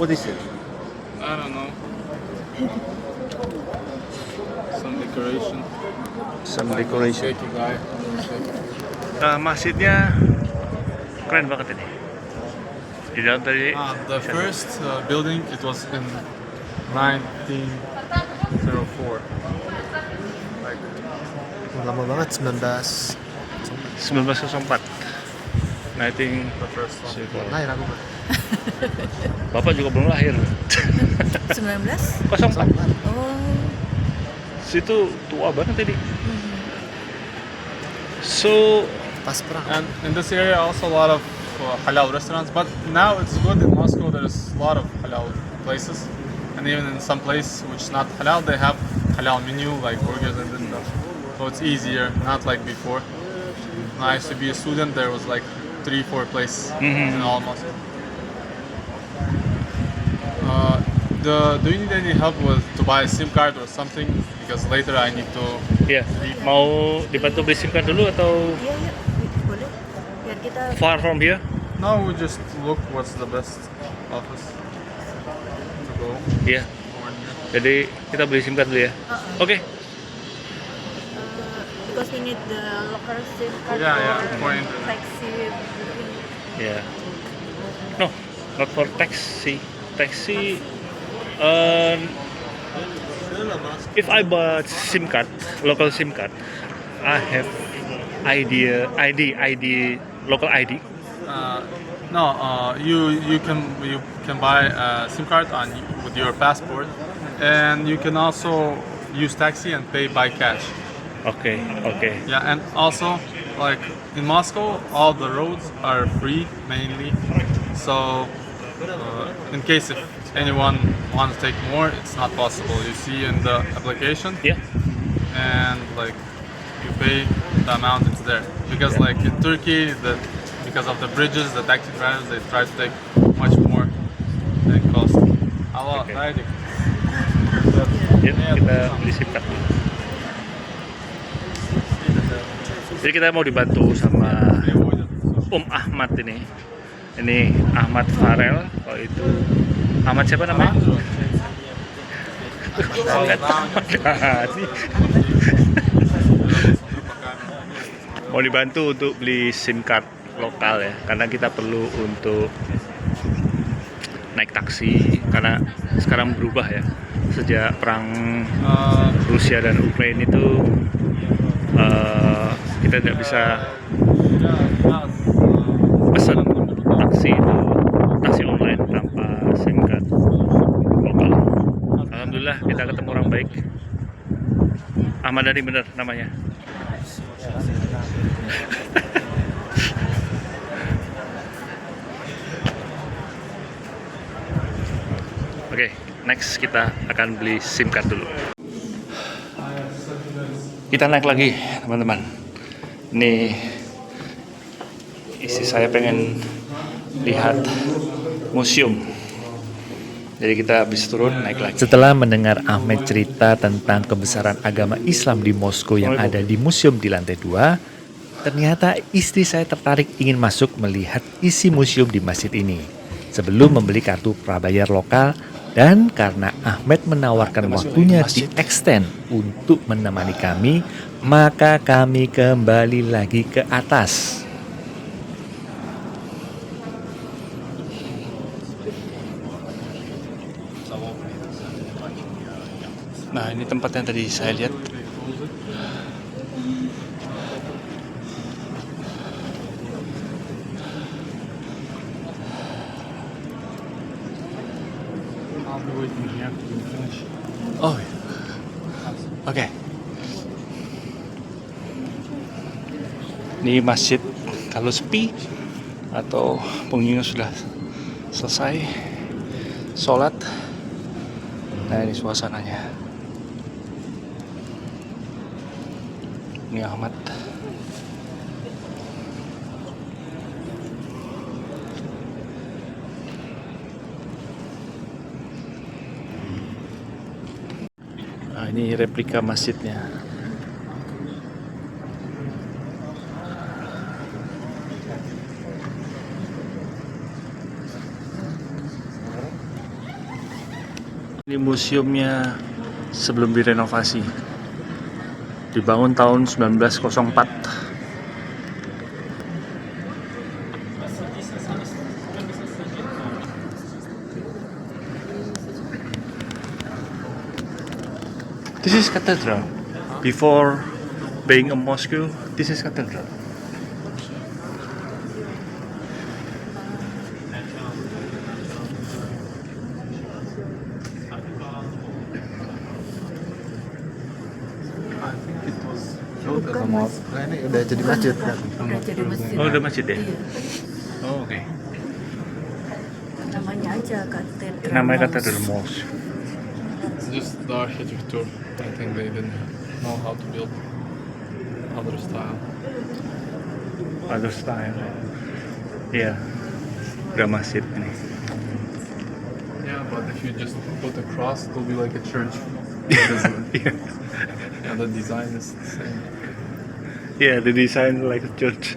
What is it? I don't know. Some decoration. Some decoration. Shaky guy. Masjidnya keren banget ini. Di dalam tadi The first building, it was in 1904. Like, Lama banget 1904. Nah, I think the first one. lahir aku mah. Bapak juga belum lahir. 19? 04. Oh, Situ tua banget ini. So Pas perang. And in this area, also a lot of halal restaurants. But now it's good in Moscow. There's a lot of halal places, and even in some place which is not halal, they have halal menu like burgers and this stuff. So it's easier, not like before. When I used to be a student, there was like 3-4 places in all Moscow. Do you need any help with to buy a SIM card or something? Because later I need to. ya, mau dibantu beli SIM card dulu atau iya, iya. Boleh. Biar kita far from here? No, we just look what's the best office to go. Iya. Or near. Jadi kita beli SIM card dulu ya. Oke. because we need the local SIM card Yeah, for for internet. taxi. Ya. No, not for taxi. Taxi. If I bought SIM card, local SIM card, I have ID, local ID. No, you can buy a SIM card with your passport, and you can also use taxi and pay by cash. Okay. Yeah, and also like in Moscow, all the roads are free mainly. So in case if anyone wants to take more, it's not possible. You see in the application, Yeah. and like you pay the amount it's there. Because like in Turkey, because of the bridges, the taxi drivers they try to take much more than it costs. Allah, Okay. right? Yuk, kita beli SIM card dulu. Jadi kita mau dibantu sama Ahmad ini. Ini Ahmad Farel. Kalau itu Ahmad siapa namanya? Mau dibantu untuk beli SIM card lokal ya, karena kita perlu untuk naik taksi karena sekarang berubah ya sejak perang Rusia dan Ukraina itu kita tidak bisa taksi itu taksi online tanpa SIM card lokal. Alhamdulillah kita ketemu orang baik. Ahmad Dhani bener namanya. Oke, next kita akan beli SIM card dulu. Kita naik lagi, teman-teman. Ini isi saya pengen lihat museum. Jadi kita habis turun naik lagi. Setelah mendengar Ahmed cerita tentang kebesaran agama Islam di Moskow yang ada di museum di lantai 2, ternyata istri saya tertarik ingin masuk melihat isi museum di masjid ini sebelum membeli kartu prabayar lokal. Dan karena Ahmed menawarkan waktunya di extend untuk menemani kami, maka kami kembali lagi ke atas. Nah, ini tempat yang tadi saya lihat. Oh, oke. Ini masjid kalau sepi atau pengunjungnya sudah selesai sholat. Nah, ini suasananya. Ini Ahmad. Nah, ini replika masjidnya. Ini museumnya sebelum direnovasi. Dibangun tahun 1904. This is cathedral. Before being a mosque, this is cathedral. Ini udah jadi masjid kan? Udah jadi masjid. Oh, udah masjid ya? Iya. Oh, oke. Namanya aja katedral. Namanya cathedral mosque. It's just the architecture. I think they didn't know how to build other style. Other style. Iya. Udah masjid ini. Yeah, but if you just put a cross, it will be like a church. It doesn't- Iya. yeah, the design is the same. Yeah, the design like a church.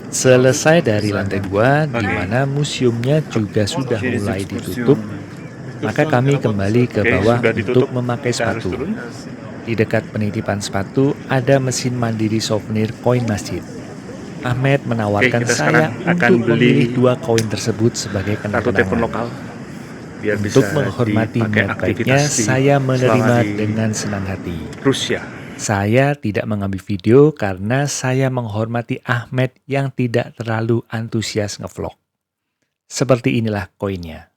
Selesai dari lantai 2, di mana museumnya juga sudah mulai ditutup, maka kami kembali ke bawah sudah ditutup. untuk memakai Kita harus sepatu. turun. Di dekat penitipan sepatu ada mesin mandiri souvenir koin masjid. Ahmed menawarkan Oke, kita saya sekarang akan untuk beli memilih 2 koin tersebut sebagai Kartu telepon kenang-kenangan. lokal. Biar bisa Untuk menghormati dipakai niat baiknya, aktivitas di- saya menerima selama di dengan senang hati. Rusia. Saya tidak mengambil video karena saya menghormati Ahmed yang tidak terlalu antusias ngevlog. Seperti inilah koinnya.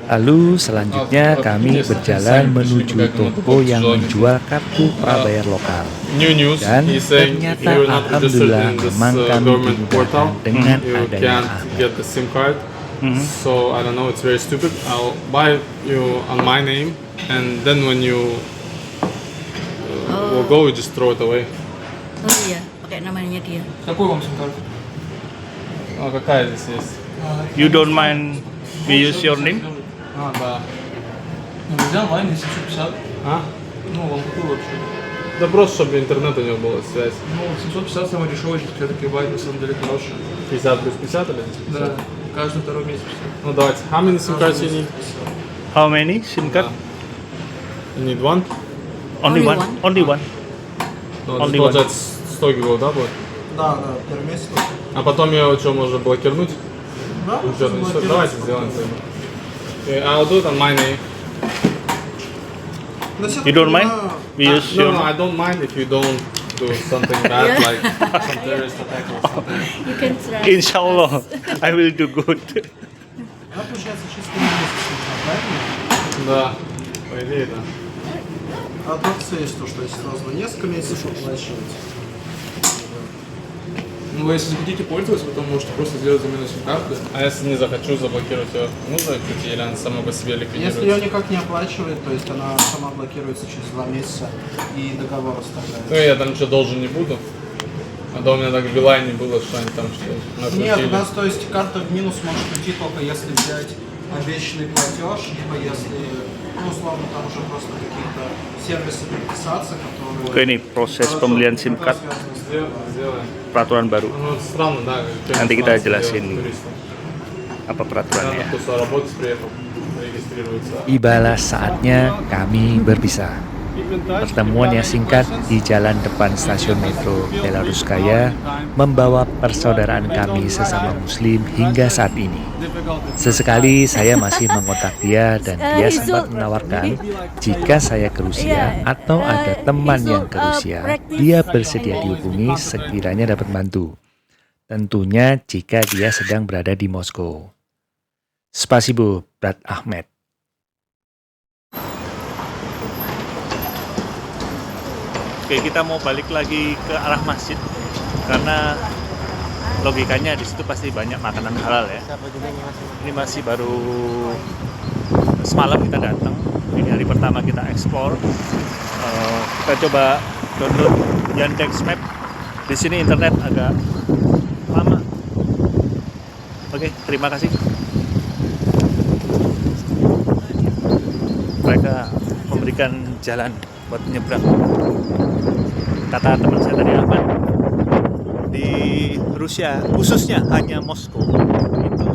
Lalu selanjutnya kami berjalan menuju toko yang menjual kartu prabayar lokal. New news. Dan He's saying if ternyata you're not registered alhamdulillah in this memang kami government portal, dimudahkan dengan you adanya can't Ahmed. get the SIM card. So I don't know. It's very stupid. I'll buy you on my name, and then when you will go, you just throw it away. Oh iya, pakai namanya dia. Какой вам SIM-карта? Какая здесь есть? You don't mind we use your name? Да. Нельзя онлайн 750. А? Ну, вам какую вообще? Да просто, чтобы интернет у него была связь. Ну, 750 самый дешевый, 5 гигабайт, на самом деле хороший. 50 плюс 50 или? Да, каждый второй месяц. Ну давайте. How many SIM cards you need? How many SIM card? You need one? Only Only one. one? Only one. Ну, Only это получается 100 гигов, да, будет? Да, первый месяц. А потом ее что, можно блокировать? Да, Давайте сделаем это. I'll do it on my name. You don't mind? We use No, your no, I don't mind if you don't do something bad, like some terrorist attack or something. You can try. Inshallah, I will do good. Она получается чисто месяц нужна, правильно? Да, по идее, да. А тут есть то, что если сразу несколько месяцев оплачивать. Ну, вы если хотите пользоваться, потом можете просто сделать замену сим-карты. А если не захочу, заблокировать ее, нужно идти, или она сама по себе ликвидируется? Если ее никак не оплачивает, то есть она сама блокируется через 2 месяца и договор Ну, оставляется. я там ничего должен не буду. А то у меня так в Билайне было, что они там что Нет, накрутили. у нас, то есть, карта в минус может уйти только если взять обещанный платеж, либо если, ну, условно, там уже просто какие-то сервисы подписаться, которые... Oke, ini proses pembelian SIM card Сделаем. peraturan baru. Ну, это странно, да. как Nanti kita иностранцы jelasin. делают туристам. Apa Когда peraturannya? кто-то работать приехал, регистрируется. Tibalah saatnya kami berpisah. Pertemuan yang singkat di jalan depan stasiun metro Belaruskaya membawa persaudaraan kami sesama muslim hingga saat ini. Sesekali saya masih mengontak dia dan dia sempat menawarkan jika saya ke Rusia atau ada teman yang ke Rusia, dia bersedia dihubungi sekiranya dapat bantu. Tentunya jika dia sedang berada di Moskow. Spasibo, Brat Ahmed. Oke, kita mau balik lagi ke arah masjid karena logikanya di situ pasti banyak makanan halal ya. Ini masih baru semalam kita datang. Ini hari pertama kita explore. Kita coba download Yandex Map. Di sini internet agak lama. Oke, terima kasih. Mereka memberikan jalan buat nyebrang. Kata teman saya tadi Ahmad, di Rusia khususnya hanya Moskow itu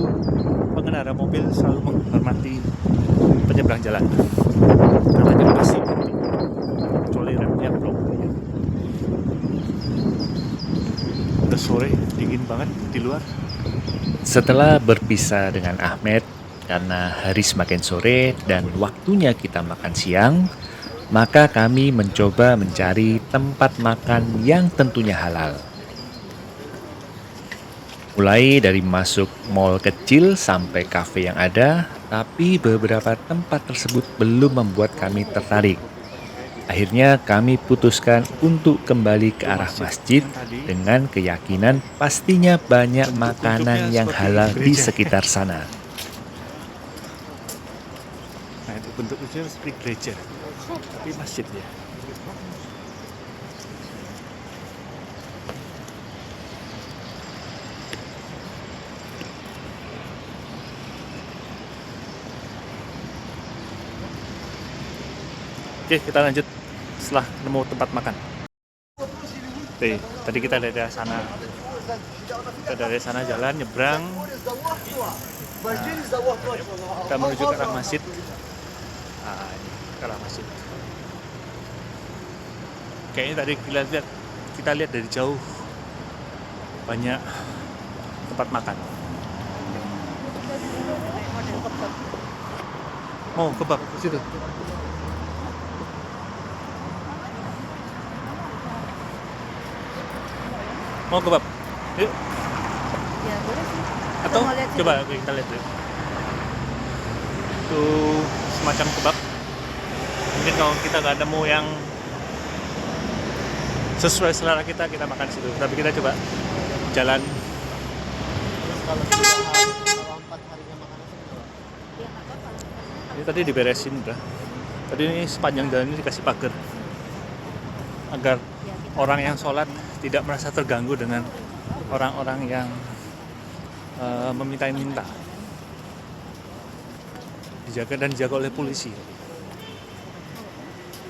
pengendara mobil selalu menghormati penyeberang jalan. Katanya pasti kecuali remnya belum. Udah sore, dingin banget di luar. Setelah berpisah dengan Ahmed karena hari semakin sore dan waktunya kita makan siang, maka kami mencoba mencari tempat makan yang tentunya halal. Mulai dari masuk mall kecil sampai kafe yang ada, tapi beberapa tempat tersebut belum membuat kami tertarik. Akhirnya kami putuskan untuk kembali ke arah masjid dengan keyakinan pastinya banyak makanan yang halal di sekitar sana. Nah, itu bentuknya seperti gereja, tapi masjid ya. Oke, kita lanjut setelah nemu tempat makan. Oke, tadi kita dari sana. Kita dari sana jalan nyebrang. Kita menuju ke arah masjid. Nah, ini ke arah masjid. Kayaknya tadi kita lihat dari jauh banyak tempat makan. Mau kebab ke situ. Mau kebab? Yuk. Ya boleh sih. Atau mau lihat coba kita lihat dulu. Itu semacam kebab. Mungkin kalau kita nggak nemu yang sesuai selera kita makan di situ. Tapi kita coba jalan. Ini tadi diberesin udah. Tadi ini sepanjang jalan ini dikasih pagar agar orang yang sholat tidak merasa terganggu dengan orang-orang yang meminta-minta. Dijaga dan dijaga oleh polisi.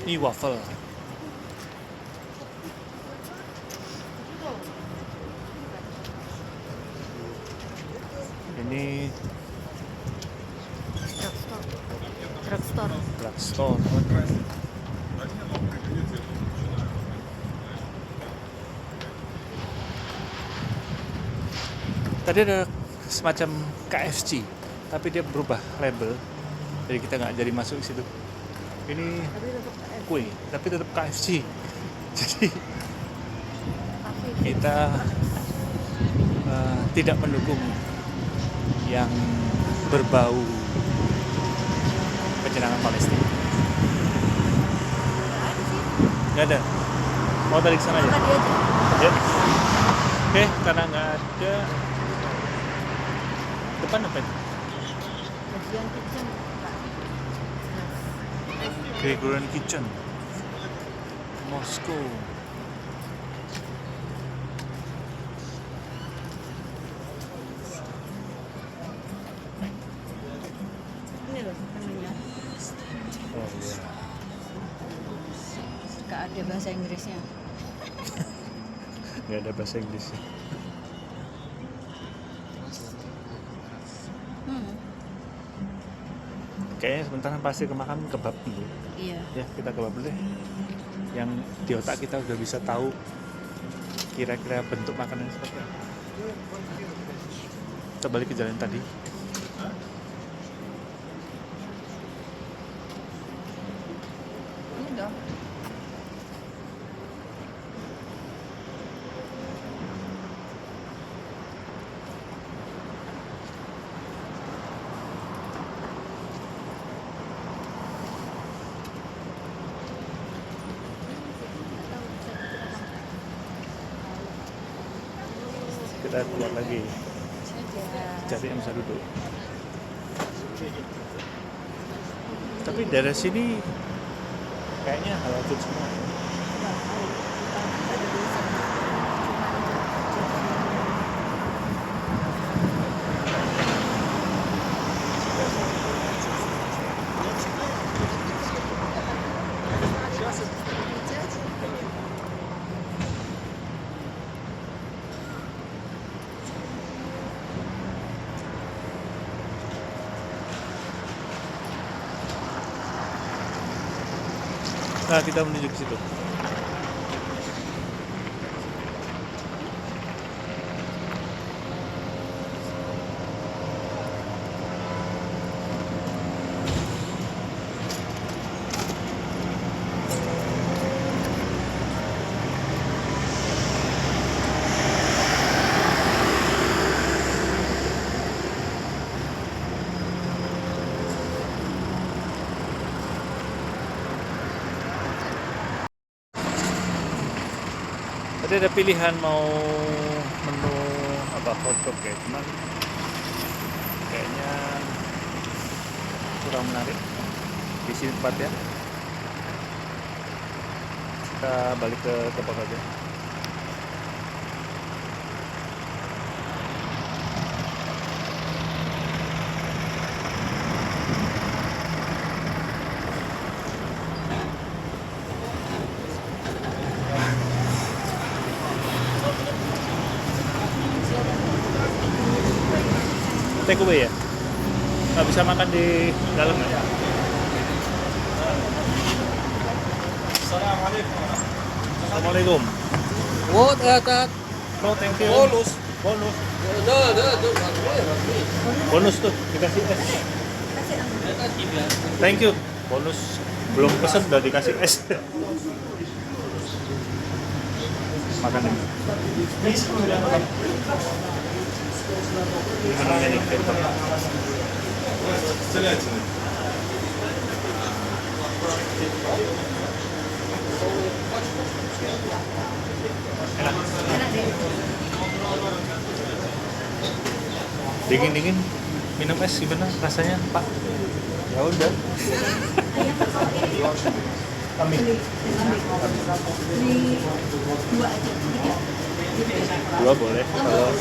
Ini waffle. Ini drugstore. Tadi ada semacam KFC, tapi dia berubah label, jadi kita nggak jadi masuk ke situ. Ini kue, tapi tetap KFC. Jadi kita tidak mendukung yang berbau penyerangan Palestina. Nggak ada. Mau tarik ke sana aja. Tadi aja. Ya. Oke, karena nggak ada. Depan apa itu? Bagian kitchen. Gregorian Kitchen, Moskow. Ini loh namanya. Oh iya. Gak ada bahasa Inggrisnya. Nggak ada bahasa Inggrisnya. Kayaknya sebentar pasti ke makam kebab dulu. Iya. Ya, kita kebab dulu deh. Yang di otak kita udah bisa tahu kira-kira bentuk makanan seperti apa. Kita balik ke jalan tadi. Ini dong. Kita keluar lagi. Cari yang bisa duduk. Tapi dari sini kayaknya halal food semua. Nah, kita menuju ke situ. Tadi ada pilihan mau menu apa hotdog ya, cuman kayaknya kurang menarik di sini tempatnya. Kita balik ke tempat aja. Take away ya? Nggak bisa makan di dalam ya? Assalamualaikum. Вот этот No, thank you. бонус. Bonus. Да. Bonus tuh dikasih es. Thank you. Bonus belum pesen udah dikasih es. Makan ini. Gimana nih? Dingin minum es gimana rasanya Pak? Ya udah. Kami. Dua boleh kalau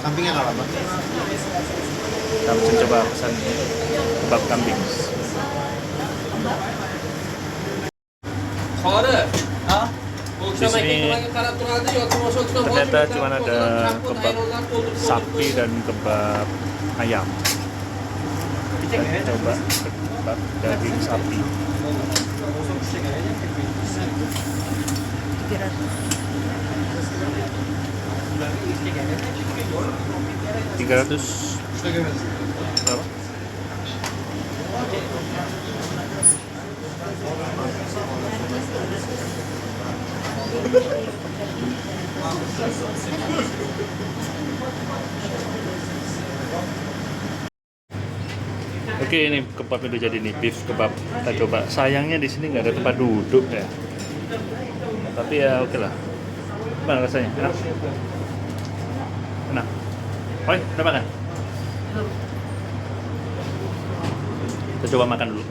Kambingnya nggak apa-apa. kita coba pesan kebab kambing. Di sini ternyata cuma ada kebab sapi dan kebab ayam. Kita coba kebab daging sapi. 300 berapa? Oke, ini kebab udah jadi nih, beef kebab. Kita coba. Sayangnya di sini nggak ada tempat duduk ya. Tapi ya oke lah. Gimana rasanya? Enak? Enak. Oi, udah makan? Kita coba makan dulu.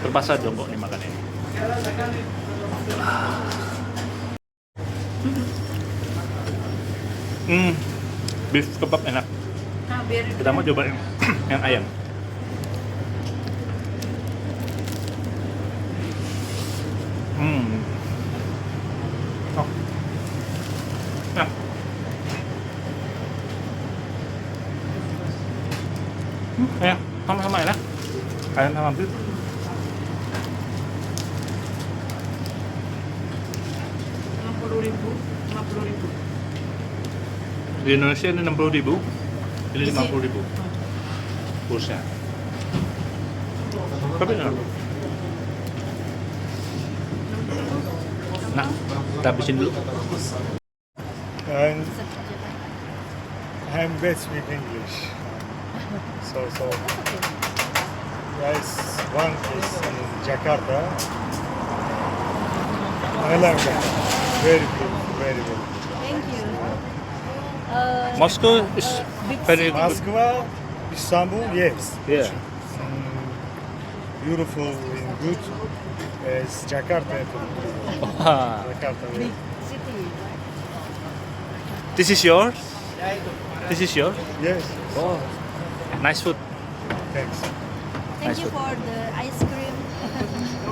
Terpaksa dong kok nih makan ini. Beef kebab enak. Nah, biar Kita mau coba yang ayam. Oh. Nah. Ya, sama-sama enak. Ayam sama beef. Rp50.000. Di Indonesia ini 60.000, ini 50.000 kursnya. Tapi enak. Nah, kita habisin dulu. And I'm bad speak English. So guys, one is in Jakarta. I love Jakarta. Very beautiful, very beautiful. Thank you. Moscow is very good. Moscow, Istanbul, yes. Yeah. Beautiful and good. As Jakarta. Wow. Jakarta. Big city. This is yours? This is yours? Yes. Oh, nice food. Thanks. Thank Nice you food. for the ice cream.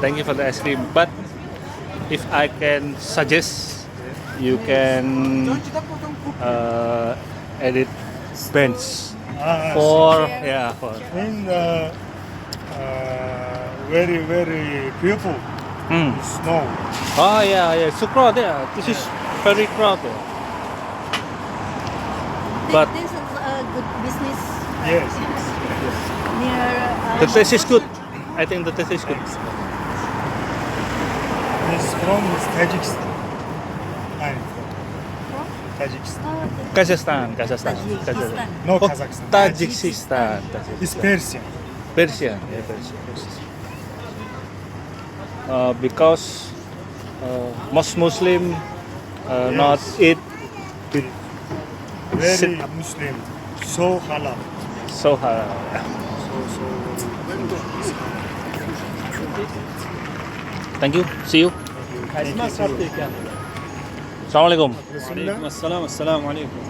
Thank you for the ice cream. But if I can suggest, you can edit bench for for. In very beautiful snow. Oh yeah, so crowd. Yeah, this is very crowded. But This is a good business Yes. near. the taste is good. I think the taste is good. This from Tajikistan. I'm from Tajikistan. Kazakhstan. No, Oh, Kazakhstan. Tajikistan. It's Persian. Persia. Yeah, Persia. Because most Muslim not eat Very Muslim. So halal. so Thank you. See you. Assalamualaikum. Assalamualaikum.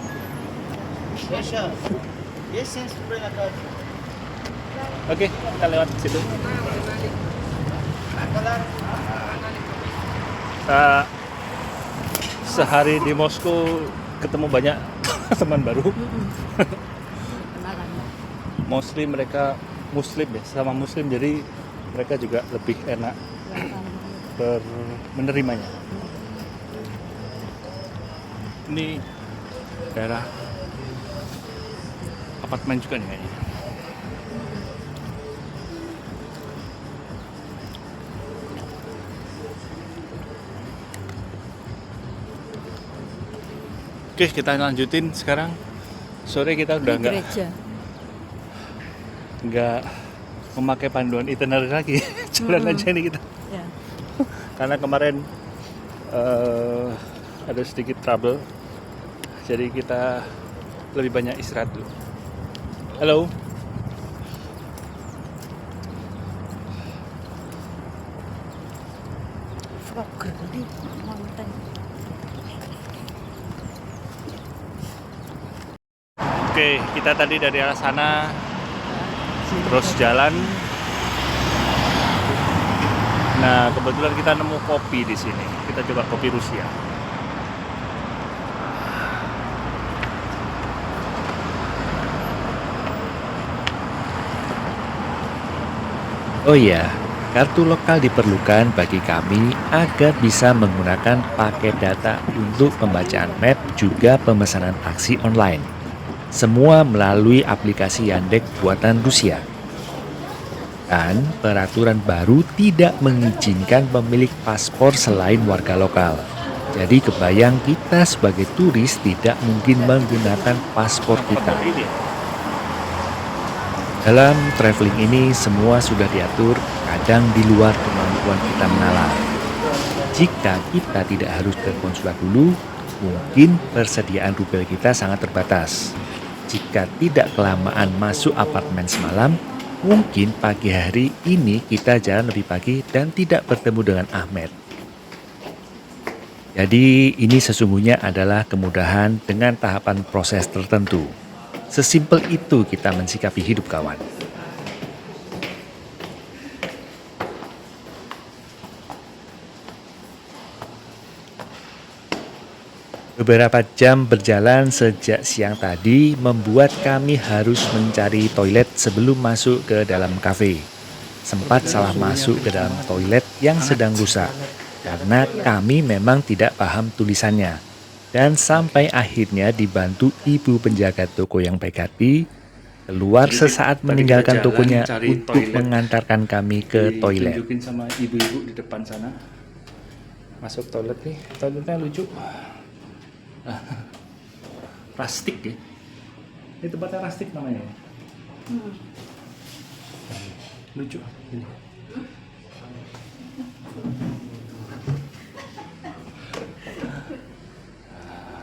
Oke, kita lewat situ. Sehari di Moskow ketemu banyak teman baru. Mostly mereka Muslim ya, sama Muslim, jadi mereka juga lebih enak menerimanya. Ini daerah apartemen juga nih kayaknya. Oke, kita lanjutin sekarang. Sore kita udah nggak memakai panduan itinerary lagi. Jalan aja nih kita. Ya. Karena kemarin ada sedikit trouble, jadi kita lebih banyak istirahat dulu. Halo. Oke, kita tadi dari arah sana terus jalan. Nah, kebetulan kita nemu kopi di sini. Kita coba kopi Rusia. Oh iya, kartu lokal diperlukan bagi kami agar bisa menggunakan paket data untuk pembacaan map juga pemesanan taksi online. Semua melalui aplikasi Yandex buatan Rusia. Dan peraturan baru tidak mengizinkan pemilik paspor selain warga lokal. Jadi kebayang kita sebagai turis tidak mungkin menggunakan paspor kita. Dalam traveling ini semua sudah diatur, kadang di luar kemampuan kita menalar. Jika kita tidak harus ke konsulat dulu, mungkin persediaan rubel kita sangat terbatas. Jika tidak kelamaan masuk apartemen semalam, mungkin pagi hari ini kita jalan lebih pagi dan tidak bertemu dengan Ahmed. Jadi ini sesungguhnya adalah kemudahan dengan tahapan proses tertentu. Sesimpel itu kita mensikapi hidup, kawan. Beberapa jam berjalan sejak siang tadi membuat kami harus mencari toilet sebelum masuk ke dalam kafe. Sempat salah masuk ke dalam toilet yang sedang rusak karena kami memang tidak paham tulisannya. Dan sampai akhirnya dibantu ibu penjaga toko yang baik hati keluar sesaat meninggalkan tokonya untuk mengantarkan kami ke toilet. Tunjukin sama ibu-ibu di depan sana. Masuk toilet nih, toiletnya lucu. Rustic ya. Ini tempatnya rustic namanya. Lucu.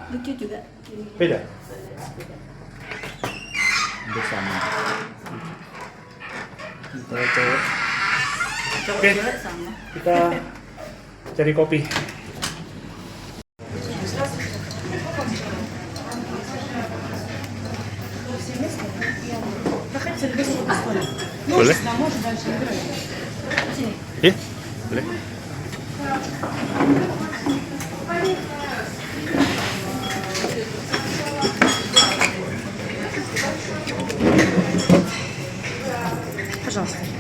Lucu juga. Beda. Bersama. Cewek. Oke, Sama. kita cari kopi. Boleh? Iya, boleh.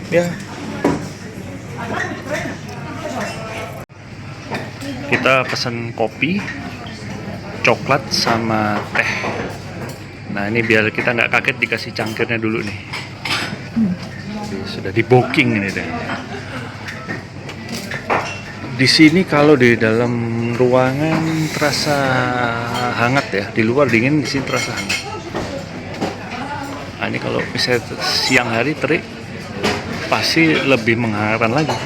Ya. Kita pesan kopi, coklat sama teh. Nah ini biar kita nggak kaget dikasih cangkirnya dulu nih. Jadi, sudah di booking ini deh. Di sini kalau di dalam ruangan terasa hangat ya, di luar dingin, di sini terasa hangat. Nah, ini kalau misalnya siang hari terik pasti lebih menghangatkan lagi.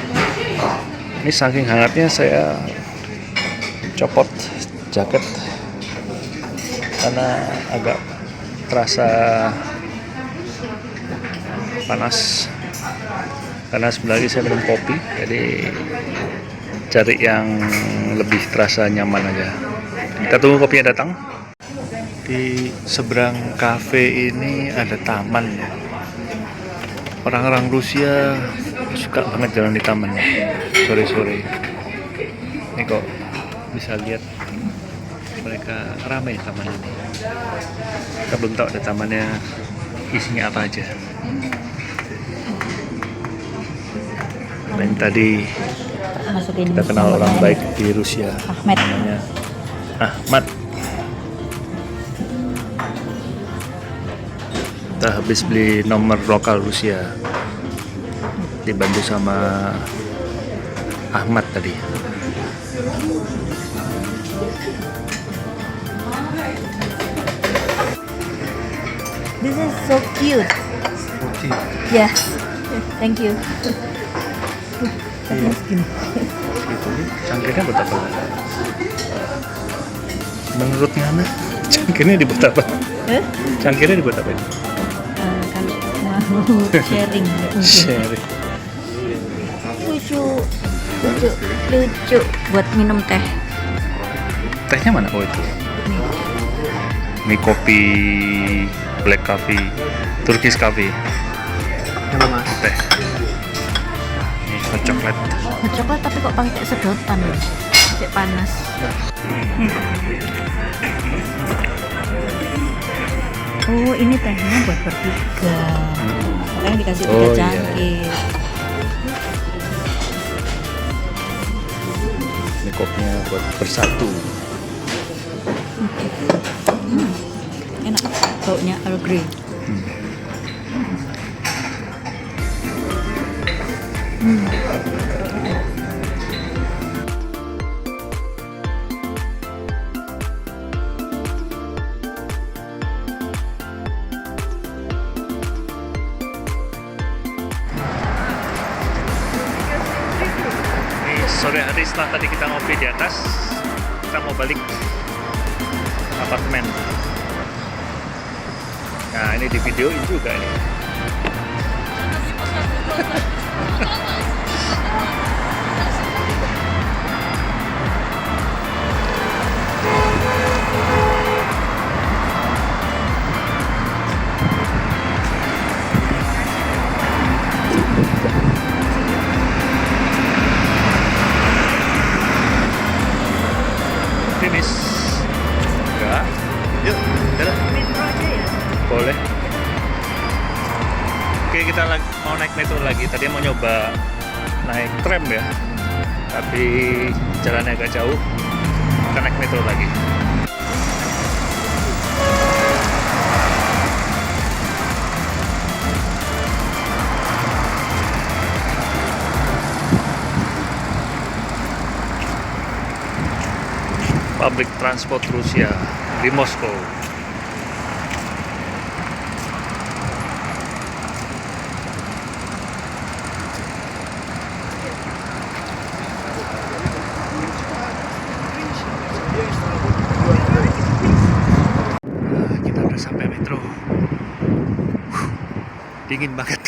Ini saking hangatnya saya copot jaket karena agak terasa panas. Karena sebenarnya saya minum kopi, jadi cari yang lebih terasa nyaman aja. Kita tunggu kopinya datang. Di seberang kafe ini ada taman ya. Orang-orang Rusia suka banget jalan di taman sore-sore. Ini kok bisa lihat mereka ramai taman ini. Kita belum tahu ada tamannya isinya apa aja. Dan tadi kita kenal orang baik di Rusia, Ahmed. namanya Ahmad. Kita habis beli nomor lokal Rusia, dibantu sama Ahmad tadi. This is so cute. Yes. Thank you. Itu cangkirnya buat apa? Menurut Nana, cangkirnya dibuat apa? Cangkirnya dibuat apa ini? Kalau mau sharing. Sharing. Lucu buat minum teh. Tehnya mana? Oh itu. Ini kopi black coffee, Turkish coffee. Teh. Ini hot chocolate. Hot coklat tapi kok pakai sedotan ya? Kayak panas. Oh ini tehnya buat bertiga. Makanya dikasih 3 cangkir. Ini kopinya buat bersatu. Enak, baunya Earl Grey. sore hari setelah tadi kita ngopi di atas, kita mau balik apartemen. Nah, ini di videoin juga ini. Finish. Enggak. Yuk, jalan. Metro aja ya. Boleh. Oke, kita mau naik metro lagi. Tadi mau nyoba naik tram ya, tapi jalannya agak jauh. Kita naik metro lagi. Public transport Rusia di Moskow. Kita udah sampai metro. Dingin banget.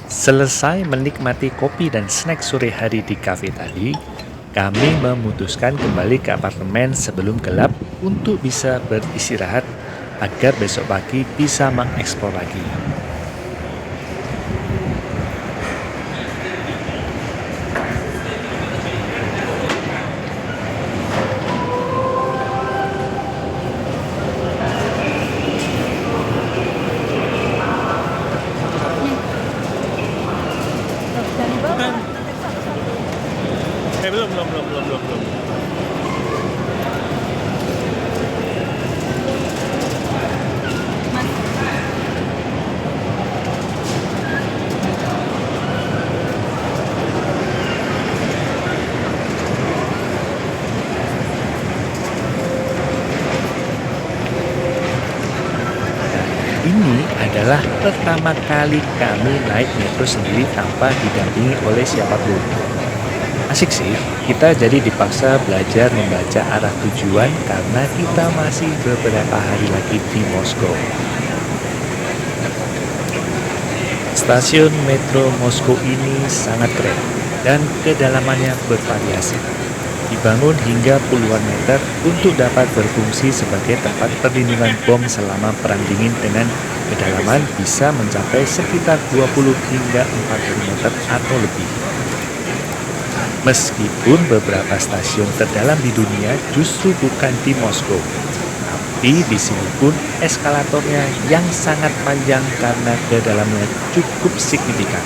Selesai menikmati kopi dan snack sore hari di kafe tadi, kami memutuskan kembali ke apartemen sebelum gelap untuk bisa beristirahat agar besok pagi bisa mengeksplor lagi. Belum. Ini adalah pertama kali kami naik metro sendiri tanpa didampingi oleh siapapun. Asik sih, kita jadi dipaksa belajar membaca arah tujuan karena kita masih beberapa hari lagi di Moskow. Stasiun metro Moskow ini sangat keren dan kedalamannya bervariasi. Dibangun hingga puluhan meter untuk dapat berfungsi sebagai tempat perlindungan bom selama Perang Dingin dengan kedalaman bisa mencapai sekitar 20 hingga 40 meter atau lebih. Meskipun beberapa stasiun terdalam di dunia justru bukan di Moskow, tapi di sini pun eskalatornya yang sangat panjang karena kedalamannya cukup signifikan.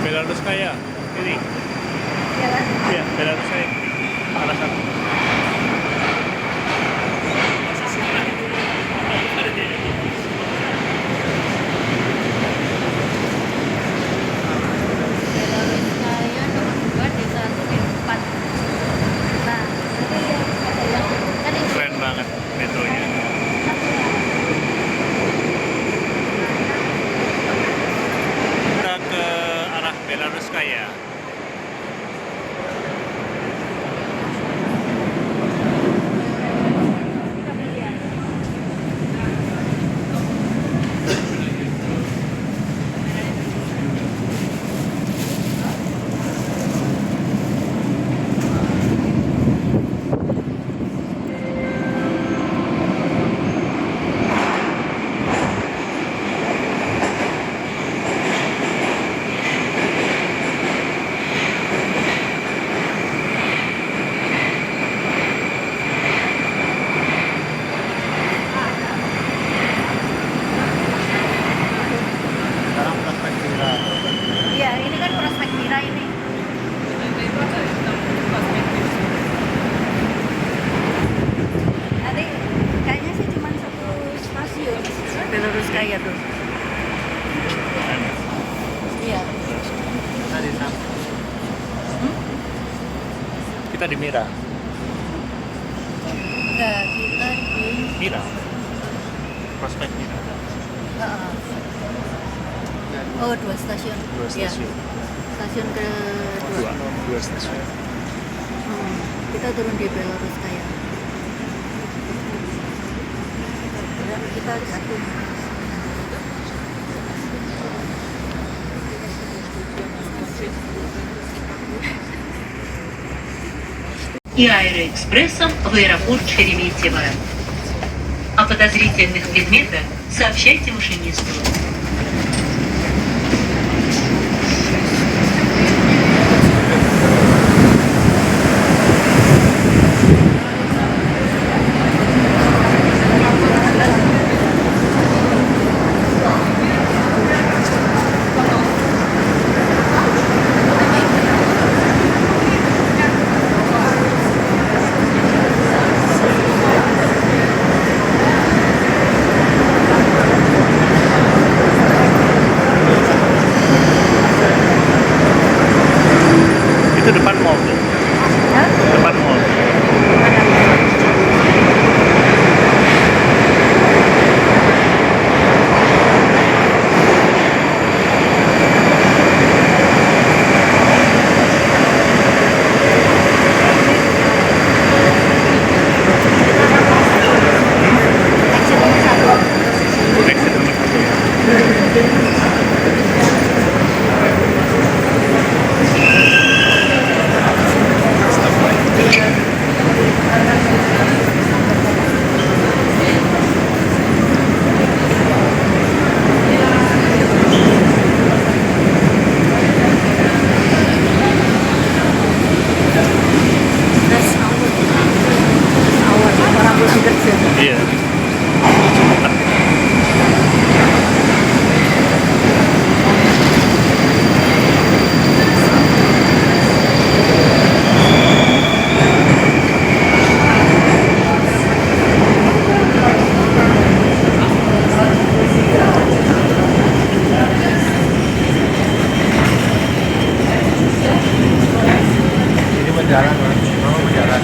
Belaruskaya ini. Iya, Belaruskaya. Salah satu. Kita di Mira. Enggak, kita di Mira. Prospek Mira. Oh, 2 stasiun. Dua stasiun. Ya, stasiun kedua. Dua stasiun. Kita turun di Beloruskaya. Dan kita satu. И аэроэкспрессом в аэропорт Шереметьево. О подозрительных предметах сообщайте машинисту. Itu depan mall tuh. Depan mall. Exit nomor 1 ya. Orang belum kerja. Iya. Ini berjalan, mau berjalan.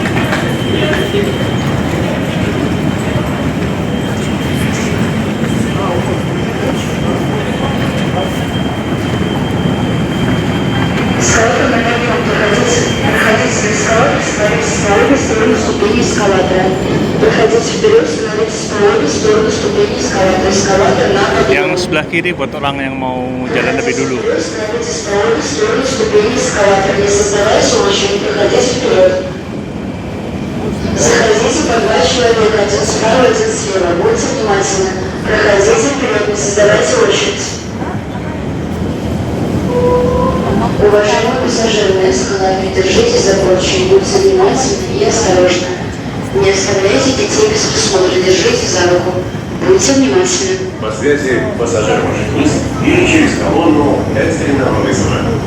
Эскалатор намерен проходить с эскалатора в сторону ступени эскалатора. Проходить вперед, становитесь в сторону ступени эскалатора. Эскалатор на подъем. Yang sebelah kiri buat orang yang mau jalan lebih dulu. Становитесь в сторону ступени эскалатора. Не создаваясь очередь, проходите вперед. Заходите по 2 человека, один справа, один слева. Будьте внимательны. Проходите вперед, не создавайте очередь. Уважаемые пассажиры на эскалаторе, держитесь за поручень, будьте внимательны и осторожны. Не оставляйте детей без присмотра, держите за руку. Будьте внимательны. По связи пассажир-машинист или через колонну экстренного вызова.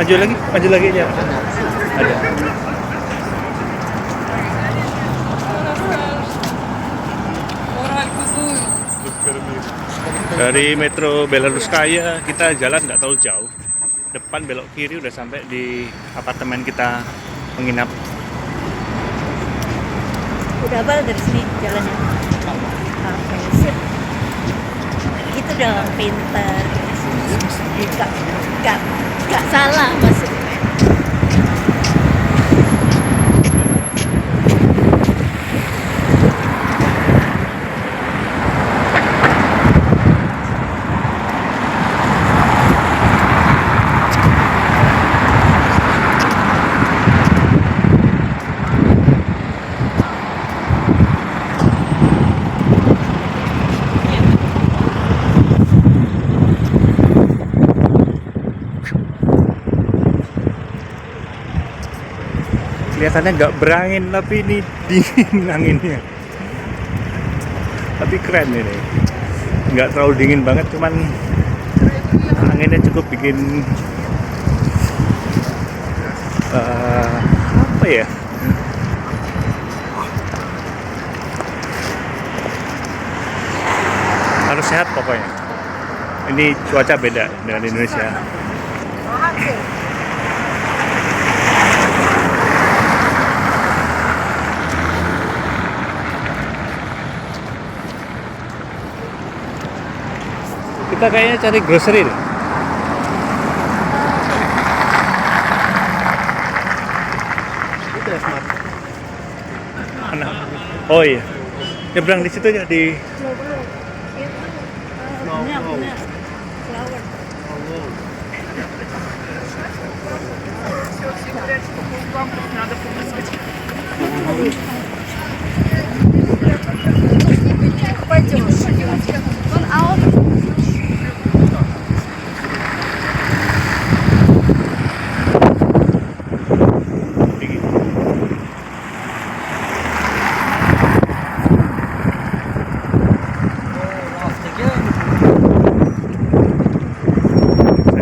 Maju lagi aja. Ada. Dari Metro Belaruskaya kita jalan nggak terlalu jauh. Depan belok kiri udah sampai di apartemen kita menginap. Udah hafal dari sini jalannya? Oke, sip. Gitu dong, pinter. Gak salah maksudnya. Kelihatannya nggak berangin tapi ini dingin anginnya. Tapi keren ini, nggak terlalu dingin banget, cuman anginnya cukup bikin apa ya? Harus sehat pokoknya. Ini cuaca beda dengan Indonesia. Kita kayaknya cari grocery deh. Itu ya smart. Mana? Oh iya. Nyebrang di situ aja di.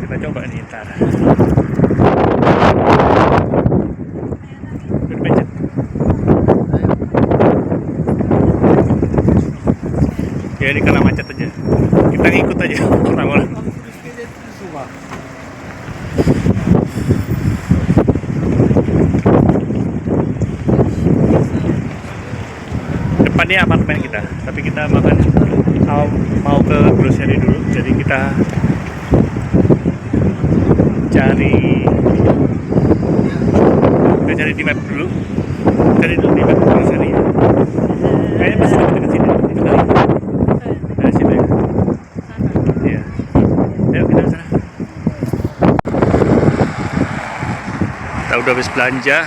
Kita coba nih ntar. Berbeda. Ya ini karena macet aja. Kita ngikut aja orang-orang. Depannya apartemen kita, tapi kita makan mau ke grocery dulu. Jadi kita cari di map dulu. Cari dulu di map grocery. Kayaknya pasti dekat sini. Itu kali. Dari situ ya. Iya. Ayo kita ke sana. Kita udah habis belanja.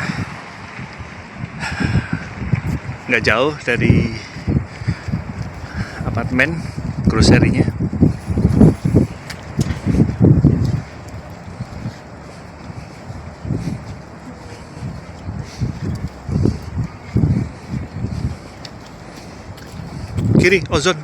Nggak jauh dari apartemen grocery-nya. Kiri, Ozon.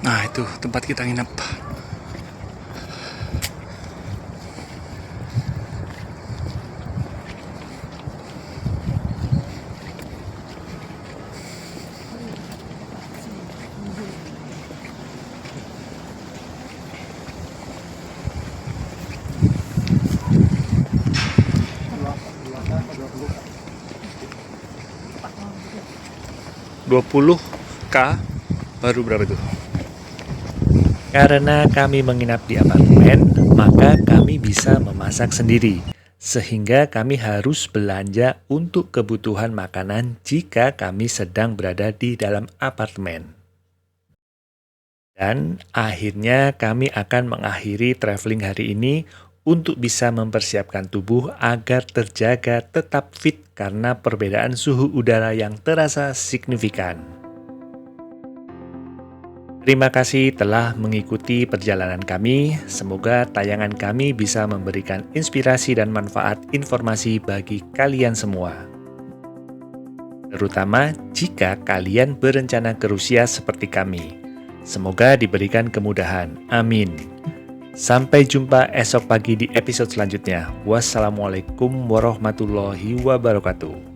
Nah itu tempat kita nginep. $20K baru berapa itu? Karena kami menginap di apartemen, maka kami bisa memasak sendiri, sehingga kami harus belanja untuk kebutuhan makanan jika kami sedang berada di dalam apartemen. Dan akhirnya kami akan mengakhiri traveling hari ini untuk bisa mempersiapkan tubuh agar terjaga tetap fit karena perbedaan suhu udara yang terasa signifikan. Terima kasih telah mengikuti perjalanan kami. Semoga tayangan kami bisa memberikan inspirasi dan manfaat informasi bagi kalian semua. Terutama jika kalian berencana ke Rusia seperti kami. Semoga diberikan kemudahan. Amin. Sampai jumpa esok pagi di episode selanjutnya. Wassalamualaikum warahmatullahi wabarakatuh.